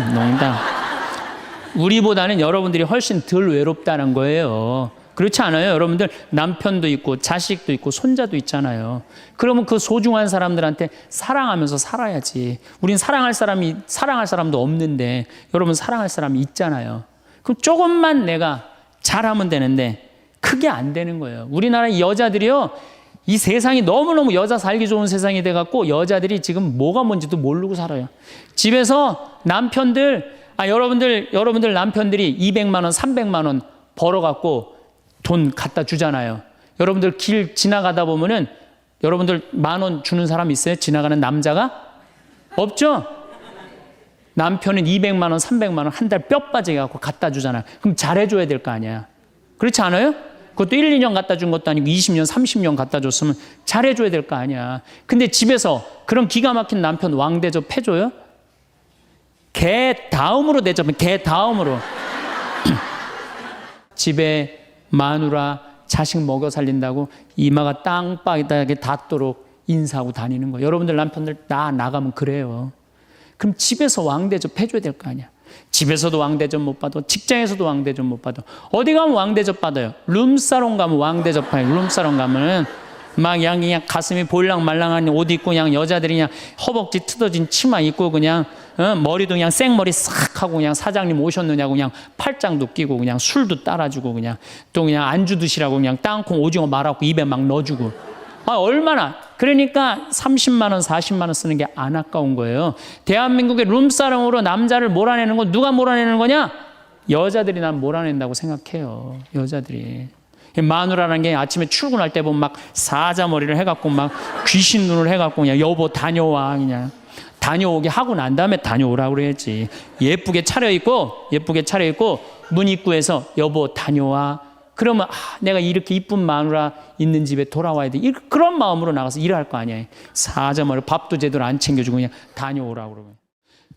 우리보다는 여러분들이 훨씬 덜 외롭다는 거예요. 그렇지 않아요? 여러분들 남편도 있고 자식도 있고 손자도 있잖아요. 그러면 그 소중한 사람들한테 사랑하면서 살아야지. 우린 사랑할 사람도 없는데 여러분 사랑할 사람이 있잖아요. 그럼 조금만 내가 잘하면 되는데 그게 안 되는 거예요. 우리나라 여자들이요. 이 세상이 너무너무 여자 살기 좋은 세상이 돼갖고 여자들이 지금 뭐가 뭔지도 모르고 살아요. 집에서 남편들, 여러분들 남편들이 200만 원, 300만 원 벌어갖고 돈 갖다 주잖아요. 여러분들 길 지나가다 보면은 여러분들 10,000원 주는 사람 있어요? 지나가는 남자가? 없죠? 남편은 200만 원, 300만 원 한 달 뼈 빠지게 갖고 갖다 주잖아요. 그럼 잘해줘야 될 거 아니야. 그렇지 않아요? 그것도 1, 2년 갖다 준 것도 아니고 20년, 30년 갖다 줬으면 잘해줘야 될 거 아니야. 근데 집에서 그런 기가 막힌 남편 왕대접 해줘요? 개 다음으로 대접해. 개 다음으로. 집에 마누라 자식 먹여 살린다고 이마가 땅바닥에 닿도록 인사하고 다니는 거. 여러분들 남편들 다 나가면 그래요. 그럼 집에서 왕대접 해줘야 될 거 아니야. 집에서도 왕대접 못 받아. 직장에서도 왕대접 못 받아. 어디 가면 왕대접 받아요. 룸사롱 가면 왕대접 받아요. 룸사롱 가면 막 그냥 가슴이 볼랑말랑한 옷 입고 그냥 여자들이 그냥 허벅지 트어진 치마 입고 그냥 머리도 그냥 생머리 싹 하고 그냥 사장님 오셨느냐고 그냥 팔짱도 끼고 그냥 술도 따라주고 그냥 또 그냥 안주 드시라고 그냥 땅콩 오징어 말아갖고 입에 막 넣어주고. 얼마나. 그러니까 30만 원, 40만 원 쓰는 게 안 아까운 거예요. 대한민국의 룸사롱으로 남자를 몰아내는 건 누가 몰아내는 거냐? 여자들이 난 몰아낸다고 생각해요. 여자들이. 마누라라는 게 아침에 출근할 때 보면 막 사자머리를 해갖고 막 귀신 눈을 해갖고 그냥 여보 다녀와 그냥 다녀오게 하고 난 다음에 다녀오라고 그래야지. 예쁘게 차려입고 문 입구에서 여보 다녀와. 그러면 내가 이렇게 이쁜 마누라 있는 집에 돌아와야 돼. 그런 마음으로 나가서 일할 거 아니야. 사자머리 밥도 제대로 안 챙겨주고 그냥 다녀오라고 그러고.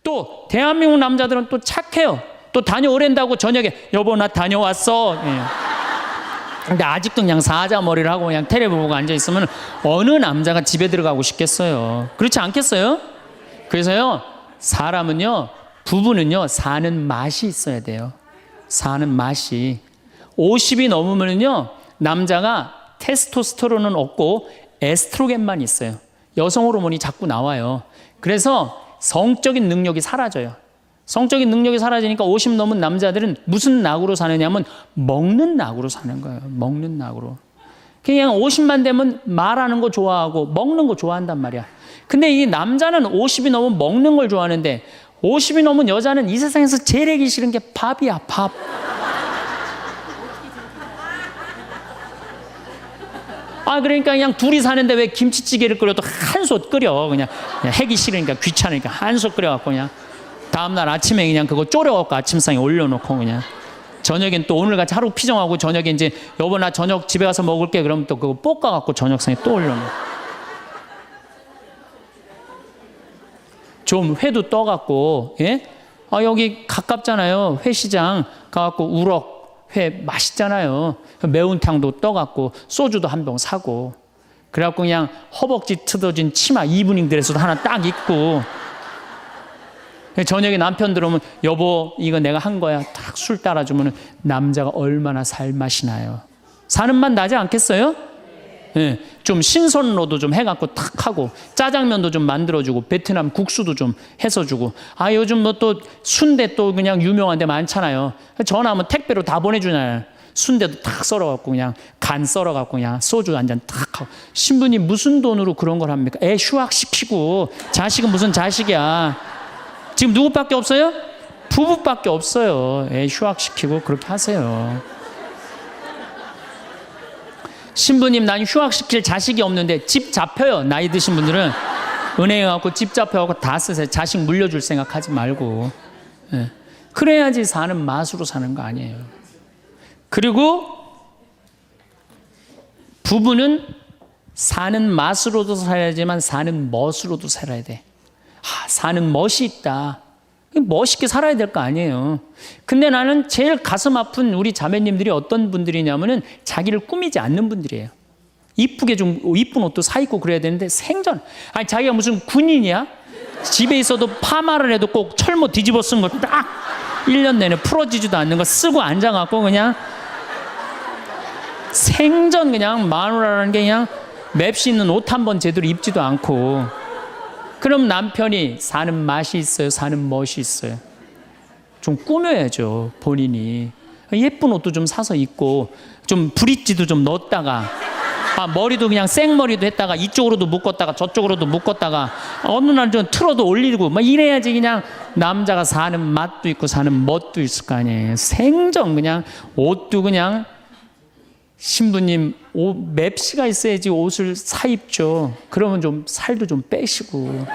또 대한민국 남자들은 또 착해요. 또 다녀오랜다고 저녁에 여보 나 다녀왔어. 예. 근데 아직도 그냥 사자머리를 하고 그냥 텔레비 보고 앉아있으면 어느 남자가 집에 들어가고 싶겠어요. 그렇지 않겠어요? 그래서요, 사람은요, 부부는요, 사는 맛이 있어야 돼요. 사는 맛이. 50이 넘으면요, 남자가 테스토스테론은 없고 에스트로겐만 있어요. 여성 호르몬이 자꾸 나와요. 그래서 성적인 능력이 사라져요. 성적인 능력이 사라지니까 50 넘은 남자들은 무슨 낙으로 사느냐면 먹는 낙으로 사는 거예요. 먹는 낙으로. 그냥 50만 되면 말하는 거 좋아하고 먹는 거 좋아한단 말이야. 근데 이 남자는 50이 넘으면 먹는 걸 좋아하는데 50이 넘은 여자는 이 세상에서 제일 하기 싫은 게 밥이야, 밥. 그러니까 그냥 둘이 사는데 왜 김치찌개를 끓여도 한솥 끓여. 그냥 하기 싫으니까 귀찮으니까 한솥 끓여갖고 그냥 다음날 아침에 그냥 그거 졸여갖고 아침상에 올려놓고 그냥 저녁엔 또 오늘같이 하루 피정하고 저녁에 이제 여보 나 저녁 집에 가서 먹을게 그러면 또 그거 볶아갖고 저녁상에 또 올려놓고 좀 회도 떠갖고 예? 여기 가깝잖아요. 회시장 가갖고 우럭 회 맛있잖아요. 매운탕도 떠갖고 소주도 한 병 사고 그래갖고 그냥 허벅지 트어진 치마 이브닝 드레스도 하나 딱 입고 저녁에 남편 들어오면 여보 이거 내가 한 거야 딱 술 따라주면 남자가 얼마나 살맛이 나요. 사는 맛 나지 않겠어요? 예, 좀 신선로도 좀 해갖고 탁 하고 짜장면도 좀 만들어주고 베트남 국수도 좀 해서 주고 요즘 뭐 또 순대 또 그냥 유명한 데 많잖아요. 전화하면 택배로 다 보내주잖아요. 순대도 탁 썰어갖고 그냥 간 썰어갖고 그냥 소주 한 잔 탁 하고. 신부님 무슨 돈으로 그런 걸 합니까? 애 휴학시키고 자식은 무슨 자식이야. 지금 누구밖에 없어요? 부부밖에 없어요. 애 휴학시키고 그렇게 하세요. 신부님 난 휴학시킬 자식이 없는데 집 잡혀요. 나이 드신 분들은 은행에 가고 집 잡혀갖고 다 쓰세요. 자식 물려줄 생각하지 말고. 예. 그래야지 사는 맛으로 사는 거 아니에요. 그리고 부부는 사는 맛으로도 살아야지만 사는 멋으로도 살아야 돼. 사는 멋이 있다. 멋있게 살아야 될 거 아니에요. 근데 나는 제일 가슴 아픈 우리 자매님들이 어떤 분들이냐면은 자기를 꾸미지 않는 분들이에요. 이쁘게 좀 이쁜 옷도 사 입고 그래야 되는데 생전 아니 자기가 무슨 군인이야? 집에 있어도 파마를 해도 꼭 철모 뒤집어 쓴 거 딱 1년 내내 풀어지지도 않는 거 쓰고 앉아갖고 그냥 생전 그냥 마누라라는 게 그냥 맵시 있는 옷 한 번 제대로 입지도 않고. 그럼 남편이 사는 맛이 있어요? 사는 멋이 있어요? 좀 꾸며야죠, 본인이. 예쁜 옷도 좀 사서 입고, 좀 브릿지도 좀 넣었다가, 머리도 그냥 생머리도 했다가, 이쪽으로도 묶었다가, 저쪽으로도 묶었다가, 어느 날 좀 틀어도 올리고, 막 이래야지 그냥 남자가 사는 맛도 있고, 사는 멋도 있을 거 아니에요. 생전 그냥 옷도 그냥, 신부님 맵시가 있어야지 옷을 사 입죠. 그러면 좀 살도 좀 빼시고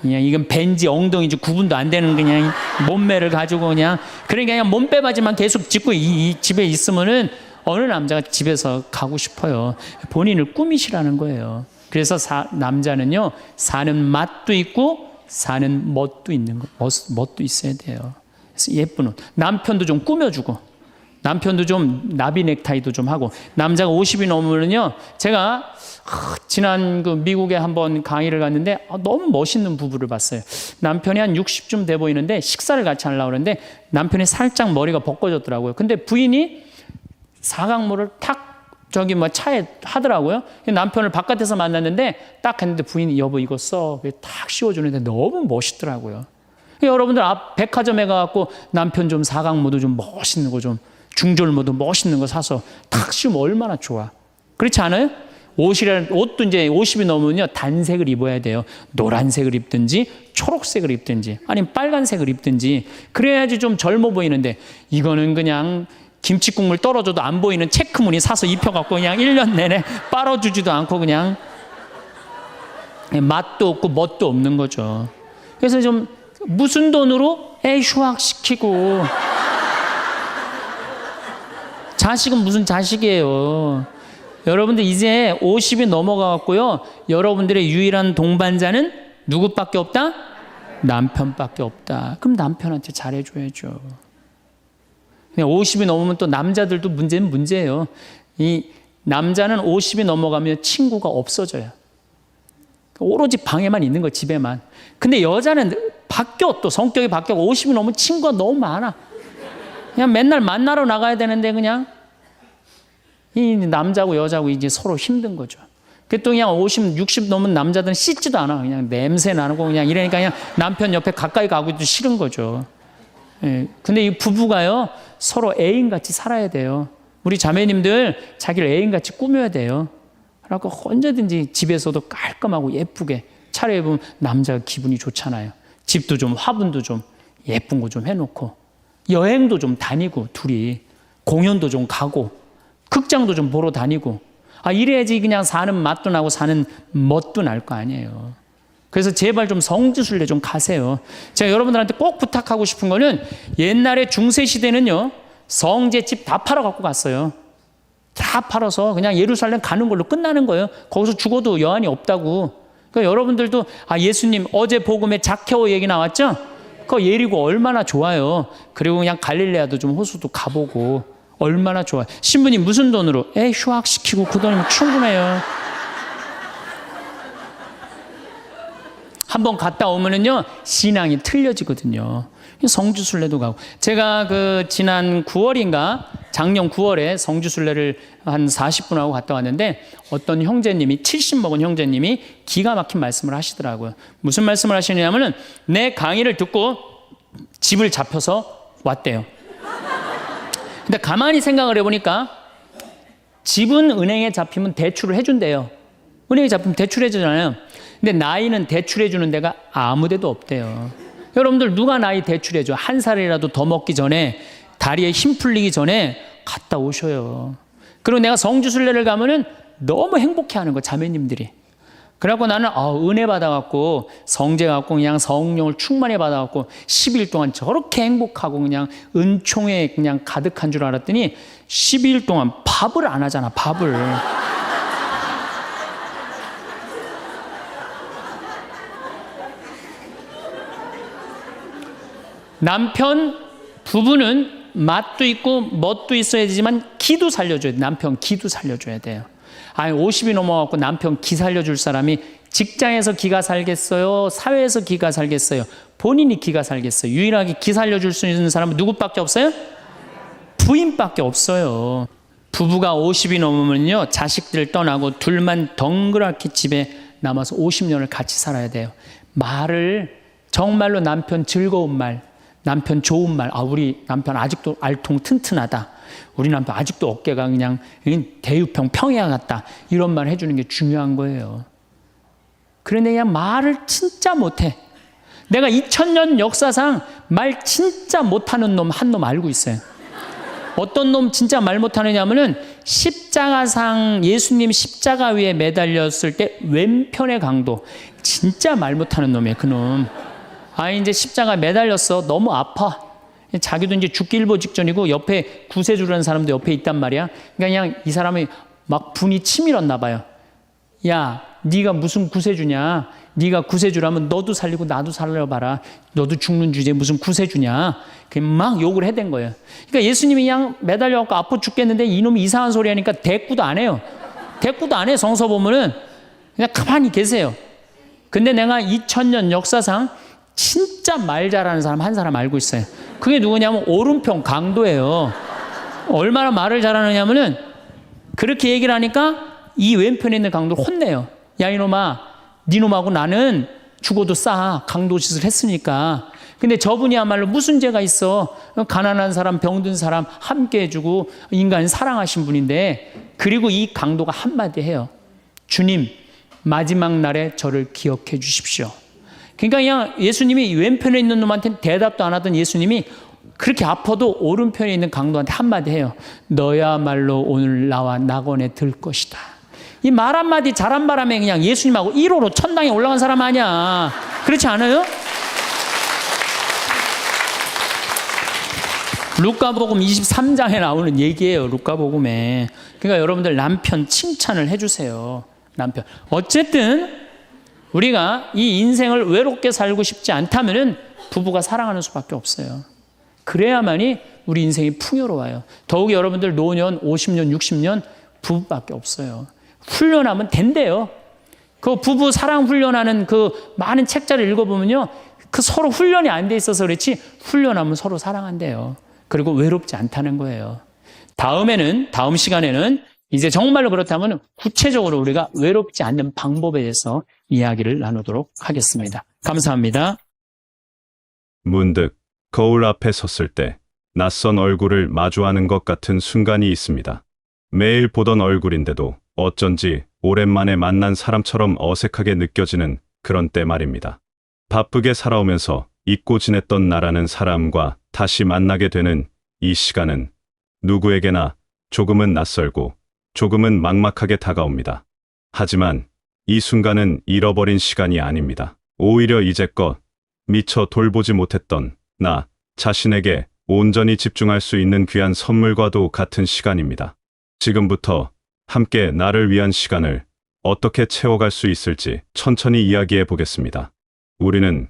그냥 이건 벤지 엉덩이지 구분도 안 되는 그냥 몸매를 가지고 그러니까 그냥 몸빼바지만 계속 짚고 이 집에 있으면은 어느 남자가 집에서 가고 싶어요. 본인을 꾸미시라는 거예요. 그래서 남자는요 사는 맛도 있고 사는 멋도 있는 거, 멋도 있어야 돼요. 그래서 예쁜 옷, 남편도 좀 꾸며주고. 남편도 좀 나비 넥타이도 좀 하고. 남자가 50이 넘으면요 제가 지난 그 미국에 한번 강의를 갔는데 너무 멋있는 부부를 봤어요. 남편이 한 60쯤 돼 보이는데 식사를 같이 하려고 그러는데 남편이 살짝 머리가 벗겨졌더라고요. 근데 부인이 사각모를 탁 저기 뭐 차에 하더라고요. 남편을 바깥에서 만났는데 딱 했는데 부인이 여보 이거 써 탁 씌워주는데 너무 멋있더라고요. 여러분들 앞 백화점에 가갖고 남편 좀 사각모도 좀 멋있는 거 좀 중절모도 멋있는 거 사서 탁 씌우면 얼마나 좋아. 그렇지 않아요? 옷도 이제 50이 넘으면요 단색을 입어야 돼요. 노란색을 입든지 초록색을 입든지 아니면 빨간색을 입든지 그래야지 좀 젊어 보이는데 이거는 그냥 김치국물 떨어져도 안 보이는 체크무늬 사서 입혀갖고 그냥 1년 내내 빨아주지도 않고 그냥 맛도 없고 멋도 없는 거죠. 그래서 좀 무슨 돈으로 애 휴학시키고 자식은 무슨 자식이에요. 여러분들 이제 50이 넘어가갖고요 여러분들의 유일한 동반자는 누구밖에 없다? 남편밖에 없다. 그럼 남편한테 잘해줘야죠. 50이 넘으면 또 남자들도 문제는 문제예요. 이 남자는 50이 넘어가면 친구가 없어져요. 오로지 방에만 있는 거, 집에만. 근데 여자는 바뀌어, 또 성격이 바뀌어. 50이 넘으면 친구가 너무 많아. 그냥 맨날 만나러 나가야 되는데 그냥 이 남자고 여자고 이제 서로 힘든 거죠. 또 그냥 50, 60 넘은 남자들은 씻지도 않아. 그냥 냄새 나고 그냥 이러니까 그냥 남편 옆에 가까이 가기도 싫은 거죠. 예. 근데 이 부부가요 서로 애인같이 살아야 돼요. 우리 자매님들 자기를 애인같이 꾸며야 돼요. 그래서 언제든지 집에서도 깔끔하고 예쁘게 차려입으면 남자가 기분이 좋잖아요. 집도 좀 화분도 좀 예쁜 거 좀 해놓고 여행도 좀 다니고 둘이 공연도 좀 가고 극장도 좀 보러 다니고 이래야지 그냥 사는 맛도 나고 사는 멋도 날 거 아니에요. 그래서 제발 좀 성지순례 좀 가세요. 제가 여러분들한테 꼭 부탁하고 싶은 거는 옛날에 중세시대는요 성제 집 다 팔아 갖고 갔어요. 다 팔아서 그냥 예루살렘 가는 걸로 끝나는 거예요. 거기서 죽어도 여한이 없다고. 그러니까 여러분들도 예수님 어제 복음에 자케오 얘기 나왔죠? 그 예리고 얼마나 좋아요. 그리고 그냥 갈릴레아도 좀 호수도 가보고 얼마나 좋아요. 신부님 무슨 돈으로? 휴학시키고 그 돈이면 충분해요. 한번 갔다 오면은요 신앙이 틀려지거든요. 성주순례도 가고 제가 그 지난 9월인가 작년 9월에 성주순례를 한 40분 하고 갔다 왔는데 어떤 형제님이 70 먹은 형제님이 기가 막힌 말씀을 하시더라고요. 무슨 말씀을 하시냐면은 내 강의를 듣고 집을 잡혀서 왔대요. 근데 가만히 생각을 해보니까 집은 은행에 잡히면 대출을 해준대요. 은행에 잡히면 대출해주잖아요. 근데 나이는 대출해주는 데가 아무 데도 없대요. 여러분들 누가 나이 대출해줘? 한 살이라도 더 먹기 전에, 다리에 힘 풀리기 전에 갔다 오셔요. 그리고 내가 성주순례를 가면은 너무 행복해하는 거, 자매님들이. 그래갖고 나는 은혜 받아갖고 성제 갖고 그냥 성령을 충만히 받아갖고 10일 동안 저렇게 행복하고 그냥 은총에 그냥 가득한 줄 알았더니 12일 동안 밥을 안 하잖아, 밥을. 남편, 부부는 맛도 있고 멋도 있어야 되지만 기도 살려줘야 돼. 남편 기도 살려줘야 돼요. 아니 50이 넘어갖고 남편 기 살려줄 사람이 직장에서 기가 살겠어요? 사회에서 기가 살겠어요? 본인이 기가 살겠어요? 유일하게 기 살려줄 수 있는 사람은 누구밖에 없어요? 부인밖에 없어요. 부부가 50이 넘으면요, 자식들 떠나고 둘만 덩그랗게 집에 남아서 50년을 같이 살아야 돼요. 말을 정말로 남편 즐거운 말, 남편 좋은 말, 우리 남편 아직도 알통 튼튼하다, 우리 남편 아직도 어깨가 그냥 대유평 평야 같다, 이런 말 해주는 게 중요한 거예요. 그런데 그냥 말을 진짜 못해. 내가 2000년 역사상 말 진짜 못하는 놈 한 놈 알고 있어요. 어떤 놈 진짜 말 못하느냐면은 십자가상, 예수님 십자가 위에 매달렸을 때 왼편의 강도, 진짜 말 못하는 놈이에요, 그놈. 이제 십자가 매달렸어. 너무 아파. 자기도 이제 죽기 일보 직전이고 옆에 구세주라는 사람도 옆에 있단 말이야. 그냥 이 사람이 막 분이 치밀었나 봐요. 야, 네가 무슨 구세주냐? 네가 구세주라면 너도 살리고 나도 살려봐라. 너도 죽는 주제에 무슨 구세주냐? 막 욕을 해댄 거예요. 그러니까 예수님이 그냥 매달려갖고 아파 죽겠는데 이놈이 이상한 소리 하니까 대꾸도 안 해요. 대꾸도 안 해. 성서 보면은 그냥 가만히 계세요. 근데 내가 2000년 역사상 진짜 말 잘하는 사람 한 사람 알고 있어요. 그게 누구냐면 오른편 강도예요. 얼마나 말을 잘하느냐면은 그렇게 얘기를 하니까 이 왼편에 있는 강도를 혼내요. 야, 이놈아, 니놈하고 나는 죽어도 싸. 강도 짓을 했으니까. 근데 저분이야말로 무슨 죄가 있어? 가난한 사람, 병든 사람 함께 해주고 인간 사랑하신 분인데, 그리고 이 강도가 한마디 해요. 주님, 마지막 날에 저를 기억해 주십시오. 그러니까 그냥 예수님이 왼편에 있는 놈한테는 대답도 안 하던 예수님이 그렇게 아파도 오른편에 있는 강도한테 한마디 해요. 너야말로 오늘 나와 낙원에 들 것이다. 이 말 한마디 잘한 바람에 그냥 예수님하고 1호로 천당에 올라간 사람 아니야. 그렇지 않아요? 루카복음 23장에 나오는 얘기예요. 루카복음에. 그러니까 여러분들 남편 칭찬을 해주세요. 남편. 어쨌든 우리가 이 인생을 외롭게 살고 싶지 않다면은 부부가 사랑하는 수밖에 없어요. 그래야만이 우리 인생이 풍요로워요. 더욱이 여러분들 노년 50년, 60년 부부밖에 없어요. 훈련하면 된대요. 그 부부 사랑 훈련하는 그 많은 책자를 읽어보면요, 그 서로 훈련이 안 돼 있어서 그렇지 훈련하면 서로 사랑한대요. 그리고 외롭지 않다는 거예요. 다음 시간에는 이제 정말로 그렇다면 구체적으로 우리가 외롭지 않는 방법에 대해서 이야기를 나누도록 하겠습니다. 감사합니다. 문득 거울 앞에 섰을 때 낯선 얼굴을 마주하는 것 같은 순간이 있습니다. 매일 보던 얼굴인데도 어쩐지 오랜만에 만난 사람처럼 어색하게 느껴지는 그런 때 말입니다. 바쁘게 살아오면서 잊고 지냈던 나라는 사람과 다시 만나게 되는 이 시간은 누구에게나 조금은 낯설고 조금은 막막하게 다가옵니다. 하지만 이 순간은 잃어버린 시간이 아닙니다. 오히려 이제껏 미처 돌보지 못했던 나 자신에게 온전히 집중할 수 있는 귀한 선물과도 같은 시간입니다. 지금부터 함께 나를 위한 시간을 어떻게 채워갈 수 있을지 천천히 이야기해 보겠습니다. 우리는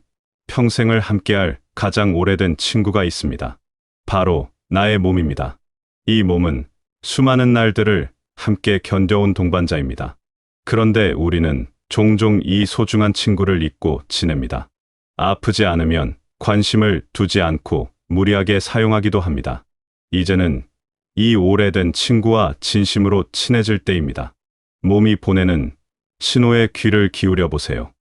평생을 함께할 가장 오래된 친구가 있습니다. 바로 나의 몸입니다. 이 몸은 수많은 날들을 함께 견뎌온 동반자입니다. 그런데 우리는 종종 이 소중한 친구를 잊고 지냅니다. 아프지 않으면 관심을 두지 않고 무리하게 사용하기도 합니다. 이제는 이 오래된 친구와 진심으로 친해질 때입니다. 몸이 보내는 신호에 귀를 기울여 보세요.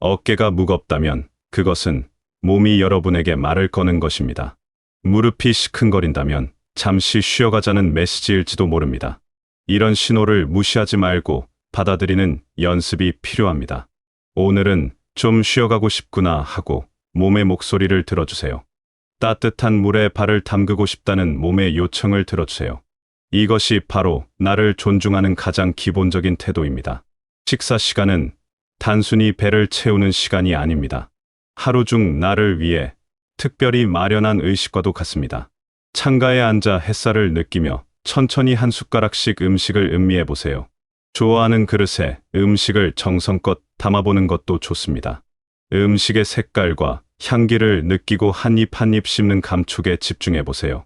어깨가 무겁다면 그것은 몸이 여러분에게 말을 거는 것입니다. 무릎이 시큰거린다면 잠시 쉬어가자는 메시지일지도 모릅니다. 이런 신호를 무시하지 말고 받아들이는 연습이 필요합니다. 오늘은 좀 쉬어가고 싶구나 하고 몸의 목소리를 들어주세요. 따뜻한 물에 발을 담그고 싶다는 몸의 요청을 들어주세요. 이것이 바로 나를 존중하는 가장 기본적인 태도입니다. 식사 시간은 단순히 배를 채우는 시간이 아닙니다. 하루 중 나를 위해 특별히 마련한 의식과도 같습니다. 창가에 앉아 햇살을 느끼며 천천히 한 숟가락씩 음식을 음미해 보세요. 좋아하는 그릇에 음식을 정성껏 담아보는 것도 좋습니다. 음식의 색깔과 향기를 느끼고 한 입 한 입 씹는 감촉에 집중해 보세요.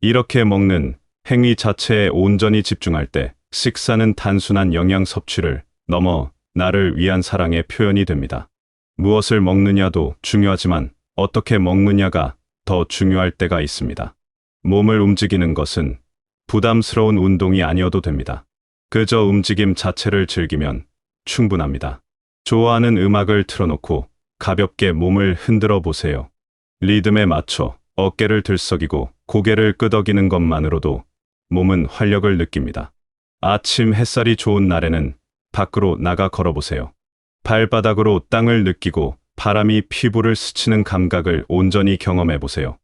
이렇게 먹는 행위 자체에 온전히 집중할 때 식사는 단순한 영양 섭취를 넘어 나를 위한 사랑의 표현이 됩니다. 무엇을 먹느냐도 중요하지만 어떻게 먹느냐가 더 중요할 때가 있습니다. 몸을 움직이는 것은 부담스러운 운동이 아니어도 됩니다. 그저 움직임 자체를 즐기면 충분합니다. 좋아하는 음악을 틀어놓고 가볍게 몸을 흔들어 보세요. 리듬에 맞춰 어깨를 들썩이고 고개를 끄덕이는 것만으로도 몸은 활력을 느낍니다. 아침 햇살이 좋은 날에는 밖으로 나가 걸어보세요. 발바닥으로 땅을 느끼고 바람이 피부를 스치는 감각을 온전히 경험해 보세요.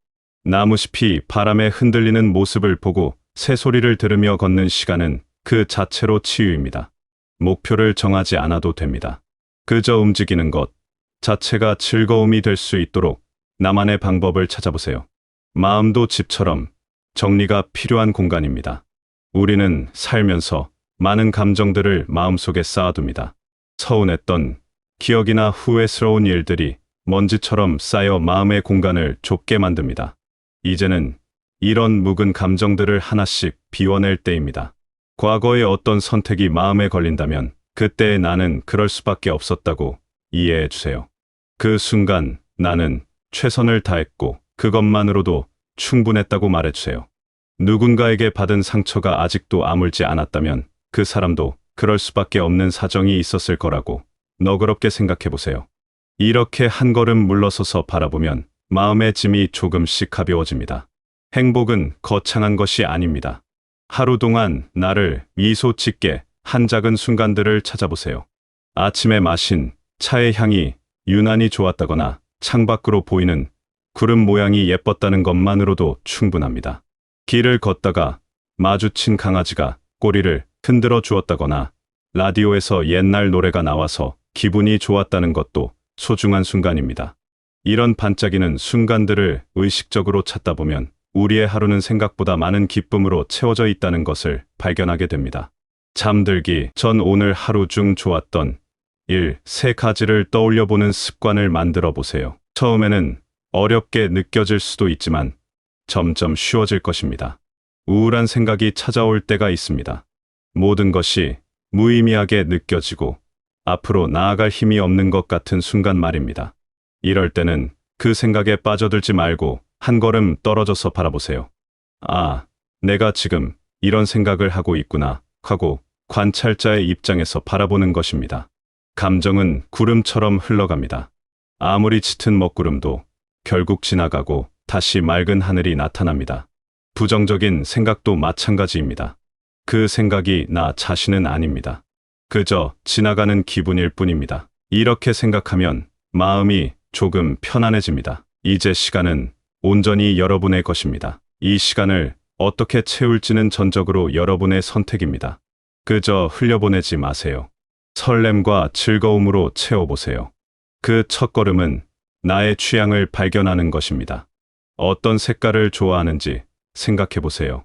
나무숲이 바람에 흔들리는 모습을 보고 새소리를 들으며 걷는 시간은 그 자체로 치유입니다. 목표를 정하지 않아도 됩니다. 그저 움직이는 것 자체가 즐거움이 될 수 있도록 나만의 방법을 찾아보세요. 마음도 집처럼 정리가 필요한 공간입니다. 우리는 살면서 많은 감정들을 마음속에 쌓아둡니다. 서운했던 기억이나 후회스러운 일들이 먼지처럼 쌓여 마음의 공간을 좁게 만듭니다. 이제는 이런 묵은 감정들을 하나씩 비워낼 때입니다. 과거의 어떤 선택이 마음에 걸린다면 그때의 나는 그럴 수밖에 없었다고 이해해 주세요. 그 순간 나는 최선을 다했고 그것만으로도 충분했다고 말해 주세요. 누군가에게 받은 상처가 아직도 아물지 않았다면 그 사람도 그럴 수밖에 없는 사정이 있었을 거라고 너그럽게 생각해 보세요. 이렇게 한 걸음 물러서서 바라보면 마음의 짐이 조금씩 가벼워집니다. 행복은 거창한 것이 아닙니다. 하루 동안 나를 미소 짓게 한 작은 순간들을 찾아보세요. 아침에 마신 차의 향이 유난히 좋았다거나 창밖으로 보이는 구름 모양이 예뻤다는 것만으로도 충분합니다. 길을 걷다가 마주친 강아지가 꼬리를 흔들어 주었다거나 라디오에서 옛날 노래가 나와서 기분이 좋았다는 것도 소중한 순간입니다. 이런 반짝이는 순간들을 의식적으로 찾다 보면 우리의 하루는 생각보다 많은 기쁨으로 채워져 있다는 것을 발견하게 됩니다. 잠들기 전 오늘 하루 중 좋았던 일 3가지를 떠올려 보는 습관을 만들어 보세요. 처음에는 어렵게 느껴질 수도 있지만 점점 쉬워질 것입니다. 우울한 생각이 찾아올 때가 있습니다. 모든 것이 무의미하게 느껴지고 앞으로 나아갈 힘이 없는 것 같은 순간 말입니다. 이럴 때는 그 생각에 빠져들지 말고 한 걸음 떨어져서 바라보세요. 아, 내가 지금 이런 생각을 하고 있구나 하고 관찰자의 입장에서 바라보는 것입니다. 감정은 구름처럼 흘러갑니다. 아무리 짙은 먹구름도 결국 지나가고 다시 맑은 하늘이 나타납니다. 부정적인 생각도 마찬가지입니다. 그 생각이 나 자신은 아닙니다. 그저 지나가는 기분일 뿐입니다. 이렇게 생각하면 마음이 조금 편안해집니다. 이제 시간은 온전히 여러분의 것입니다. 이 시간을 어떻게 채울지는 전적으로 여러분의 선택입니다. 그저 흘려보내지 마세요. 설렘과 즐거움으로 채워보세요. 그 첫걸음은 나의 취향을 발견하는 것입니다. 어떤 색깔을 좋아하는지 생각해보세요.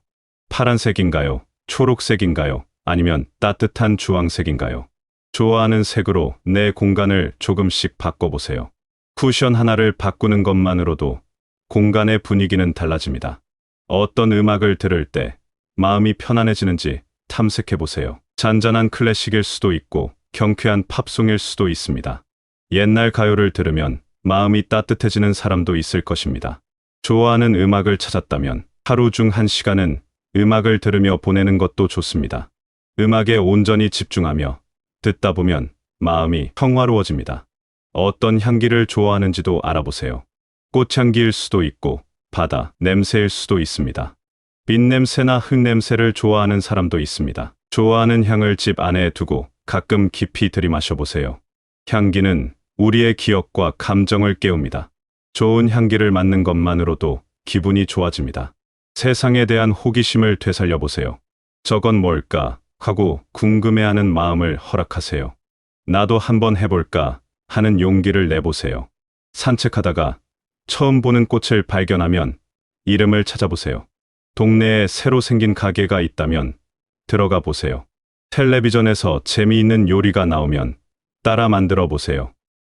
파란색인가요? 초록색인가요? 아니면 따뜻한 주황색인가요? 좋아하는 색으로 내 공간을 조금씩 바꿔보세요. 쿠션 하나를 바꾸는 것만으로도 공간의 분위기는 달라집니다. 어떤 음악을 들을 때 마음이 편안해지는지 탐색해보세요. 잔잔한 클래식일 수도 있고 경쾌한 팝송일 수도 있습니다. 옛날 가요를 들으면 마음이 따뜻해지는 사람도 있을 것입니다. 좋아하는 음악을 찾았다면 하루 중 1시간은 음악을 들으며 보내는 것도 좋습니다. 음악에 온전히 집중하며 듣다 보면 마음이 평화로워집니다. 어떤 향기를 좋아하는지도 알아보세요. 꽃향기일 수도 있고 바다 냄새일 수도 있습니다. 빛냄새나 흙냄새를 좋아하는 사람도 있습니다. 좋아하는 향을 집 안에 두고 가끔 깊이 들이마셔 보세요. 향기는 우리의 기억과 감정을 깨웁니다. 좋은 향기를 맡는 것만으로도 기분이 좋아집니다. 세상에 대한 호기심을 되살려 보세요. 저건 뭘까 하고 궁금해하는 마음을 허락하세요. 나도 한번 해볼까 하는 용기를 내보세요. 산책하다가 처음 보는 꽃을 발견하면 이름을 찾아보세요. 동네에 새로 생긴 가게가 있다면 들어가 보세요. 텔레비전에서 재미있는 요리가 나오면 따라 만들어 보세요.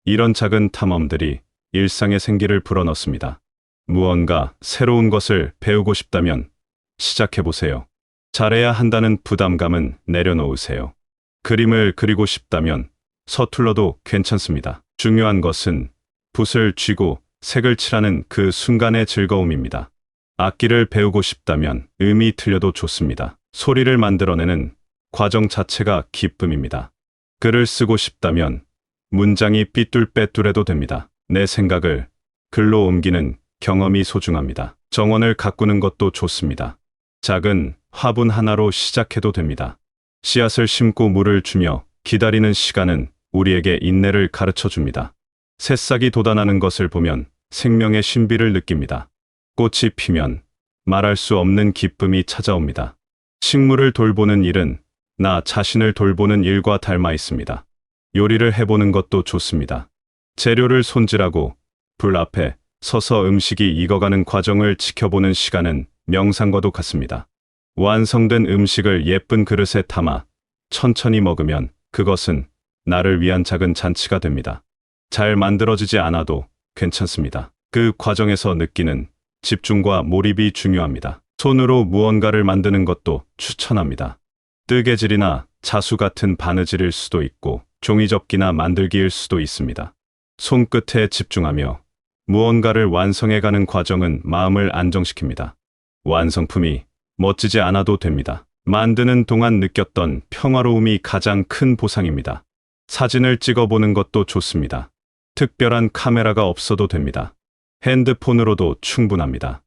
이런 작은 탐험들이 일상의 생기를 불어넣습니다. 무언가 새로운 것을 배우고 싶다면 시작해 보세요. 잘해야 한다는 부담감은 내려놓으세요. 그림을 그리고 싶다면 서툴러도 괜찮습니다. 중요한 것은 붓을 쥐고 색을 칠하는 그 순간의 즐거움입니다. 악기를 배우고 싶다면 음이 틀려도 좋습니다. 소리를 만들어내는 과정 자체가 기쁨입니다. 글을 쓰고 싶다면 문장이 삐뚤빼뚤해도 됩니다. 내 생각을 글로 옮기는 경험이 소중합니다. 정원을 가꾸는 것도 좋습니다. 작은 화분 하나로 시작해도 됩니다. 씨앗을 심고 물을 주며 기다리는 시간은 우리에게 인내를 가르쳐 줍니다. 새싹이 돋아나는 것을 보면 생명의 신비를 느낍니다. 꽃이 피면 말할 수 없는 기쁨이 찾아옵니다. 식물을 돌보는 일은 나 자신을 돌보는 일과 닮아 있습니다. 요리를 해보는 것도 좋습니다. 재료를 손질하고 불 앞에 서서 음식이 익어가는 과정을 지켜보는 시간은 명상과도 같습니다. 완성된 음식을 예쁜 그릇에 담아 천천히 먹으면 그것은 나를 위한 작은 잔치가 됩니다. 잘 만들어지지 않아도 괜찮습니다. 그 과정에서 느끼는 집중과 몰입이 중요합니다. 손으로 무언가를 만드는 것도 추천합니다. 뜨개질이나 자수 같은 바느질일 수도 있고 종이접기나 만들기일 수도 있습니다. 손끝에 집중하며 무언가를 완성해가는 과정은 마음을 안정시킵니다. 완성품이 멋지지 않아도 됩니다. 만드는 동안 느꼈던 평화로움이 가장 큰 보상입니다. 사진을 찍어보는 것도 좋습니다. 특별한 카메라가 없어도 됩니다. 핸드폰으로도 충분합니다.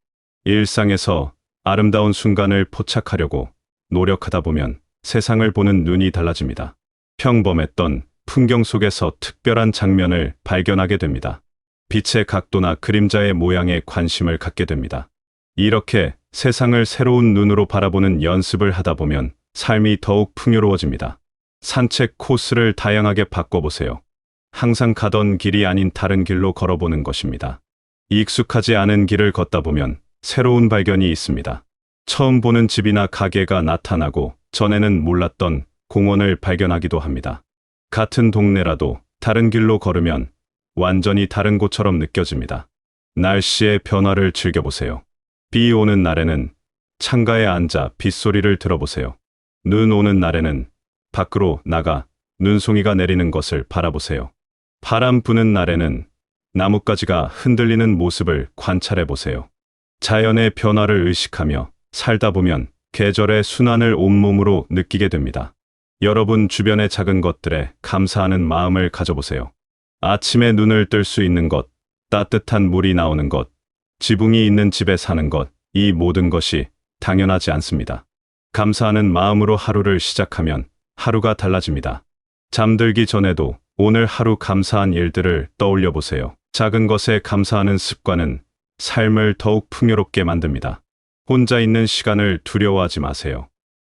일상에서 아름다운 순간을 포착하려고 노력하다 보면 세상을 보는 눈이 달라집니다. 평범했던 풍경 속에서 특별한 장면을 발견하게 됩니다. 빛의 각도나 그림자의 모양에 관심을 갖게 됩니다. 이렇게 세상을 새로운 눈으로 바라보는 연습을 하다 보면 삶이 더욱 풍요로워집니다. 산책 코스를 다양하게 바꿔보세요. 항상 가던 길이 아닌 다른 길로 걸어보는 것입니다. 익숙하지 않은 길을 걷다 보면 새로운 발견이 있습니다. 처음 보는 집이나 가게가 나타나고 전에는 몰랐던 공원을 발견하기도 합니다. 같은 동네라도 다른 길로 걸으면 완전히 다른 곳처럼 느껴집니다. 날씨의 변화를 즐겨보세요. 비 오는 날에는 창가에 앉아 빗소리를 들어보세요. 눈 오는 날에는 밖으로 나가 눈송이가 내리는 것을 바라보세요. 바람 부는 날에는 나뭇가지가 흔들리는 모습을 관찰해 보세요. 자연의 변화를 의식하며 살다 보면 계절의 순환을 온몸으로 느끼게 됩니다. 여러분 주변의 작은 것들에 감사하는 마음을 가져보세요. 아침에 눈을 뜰 수 있는 것, 따뜻한 물이 나오는 것, 지붕이 있는 집에 사는 것, 이 모든 것이 당연하지 않습니다. 감사하는 마음으로 하루를 시작하면 하루가 달라집니다. 잠들기 전에도 오늘 하루 감사한 일들을 떠올려 보세요. 작은 것에 감사하는 습관은 삶을 더욱 풍요롭게 만듭니다. 혼자 있는 시간을 두려워하지 마세요.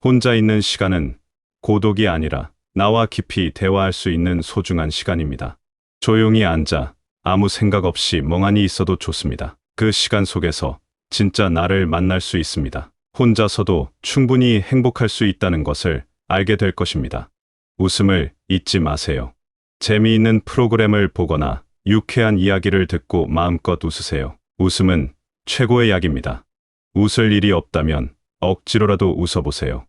혼자 있는 시간은 고독이 아니라 나와 깊이 대화할 수 있는 소중한 시간입니다. 조용히 앉아 아무 생각 없이 멍하니 있어도 좋습니다. 그 시간 속에서 진짜 나를 만날 수 있습니다. 혼자서도 충분히 행복할 수 있다는 것을 알게 될 것입니다. 웃음을 잊지 마세요. 재미있는 프로그램을 보거나 유쾌한 이야기를 듣고 마음껏 웃으세요. 웃음은 최고의 약입니다. 웃을 일이 없다면 억지로라도 웃어보세요.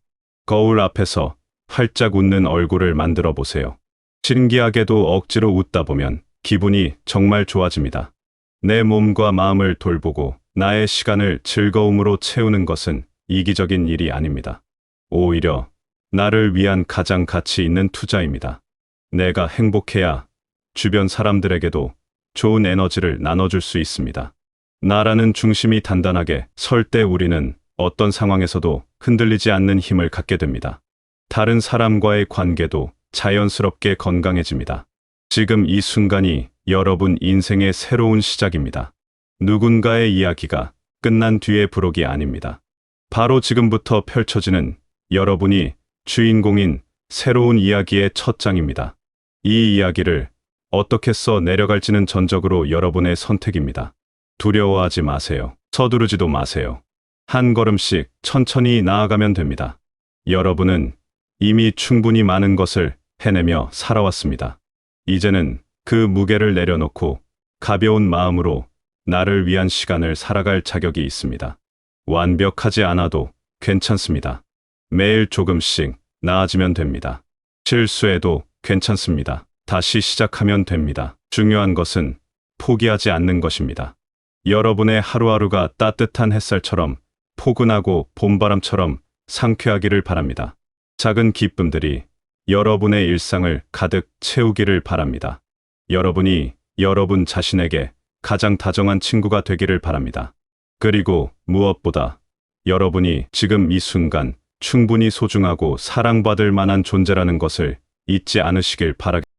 거울 앞에서 활짝 웃는 얼굴을 만들어 보세요. 신기하게도 억지로 웃다 보면 기분이 정말 좋아집니다. 내 몸과 마음을 돌보고 나의 시간을 즐거움으로 채우는 것은 이기적인 일이 아닙니다. 오히려 나를 위한 가장 가치 있는 투자입니다. 내가 행복해야 주변 사람들에게도 좋은 에너지를 나눠줄 수 있습니다. 나라는 중심이 단단하게 설 때 우리는 어떤 상황에서도 흔들리지 않는 힘을 갖게 됩니다. 다른 사람과의 관계도 자연스럽게 건강해집니다. 지금 이 순간이 여러분 인생의 새로운 시작입니다. 누군가의 이야기가 끝난 뒤의 부록이 아닙니다. 바로 지금부터 펼쳐지는 여러분이 주인공인 새로운 이야기의 첫 장입니다. 이 이야기를 어떻게 써 내려갈지는 전적으로 여러분의 선택입니다. 두려워하지 마세요. 서두르지도 마세요. 한 걸음씩 천천히 나아가면 됩니다. 여러분은 이미 충분히 많은 것을 해내며 살아왔습니다. 이제는 그 무게를 내려놓고 가벼운 마음으로 나를 위한 시간을 살아갈 자격이 있습니다. 완벽하지 않아도 괜찮습니다. 매일 조금씩 나아지면 됩니다. 실수해도 괜찮습니다. 다시 시작하면 됩니다. 중요한 것은 포기하지 않는 것입니다. 여러분의 하루하루가 따뜻한 햇살처럼 포근하고 봄바람처럼 상쾌하기를 바랍니다. 작은 기쁨들이 여러분의 일상을 가득 채우기를 바랍니다. 여러분이 여러분 자신에게 가장 다정한 친구가 되기를 바랍니다. 그리고 무엇보다 여러분이 지금 이 순간 충분히 소중하고 사랑받을 만한 존재라는 것을 잊지 않으시길 바라겠습니다.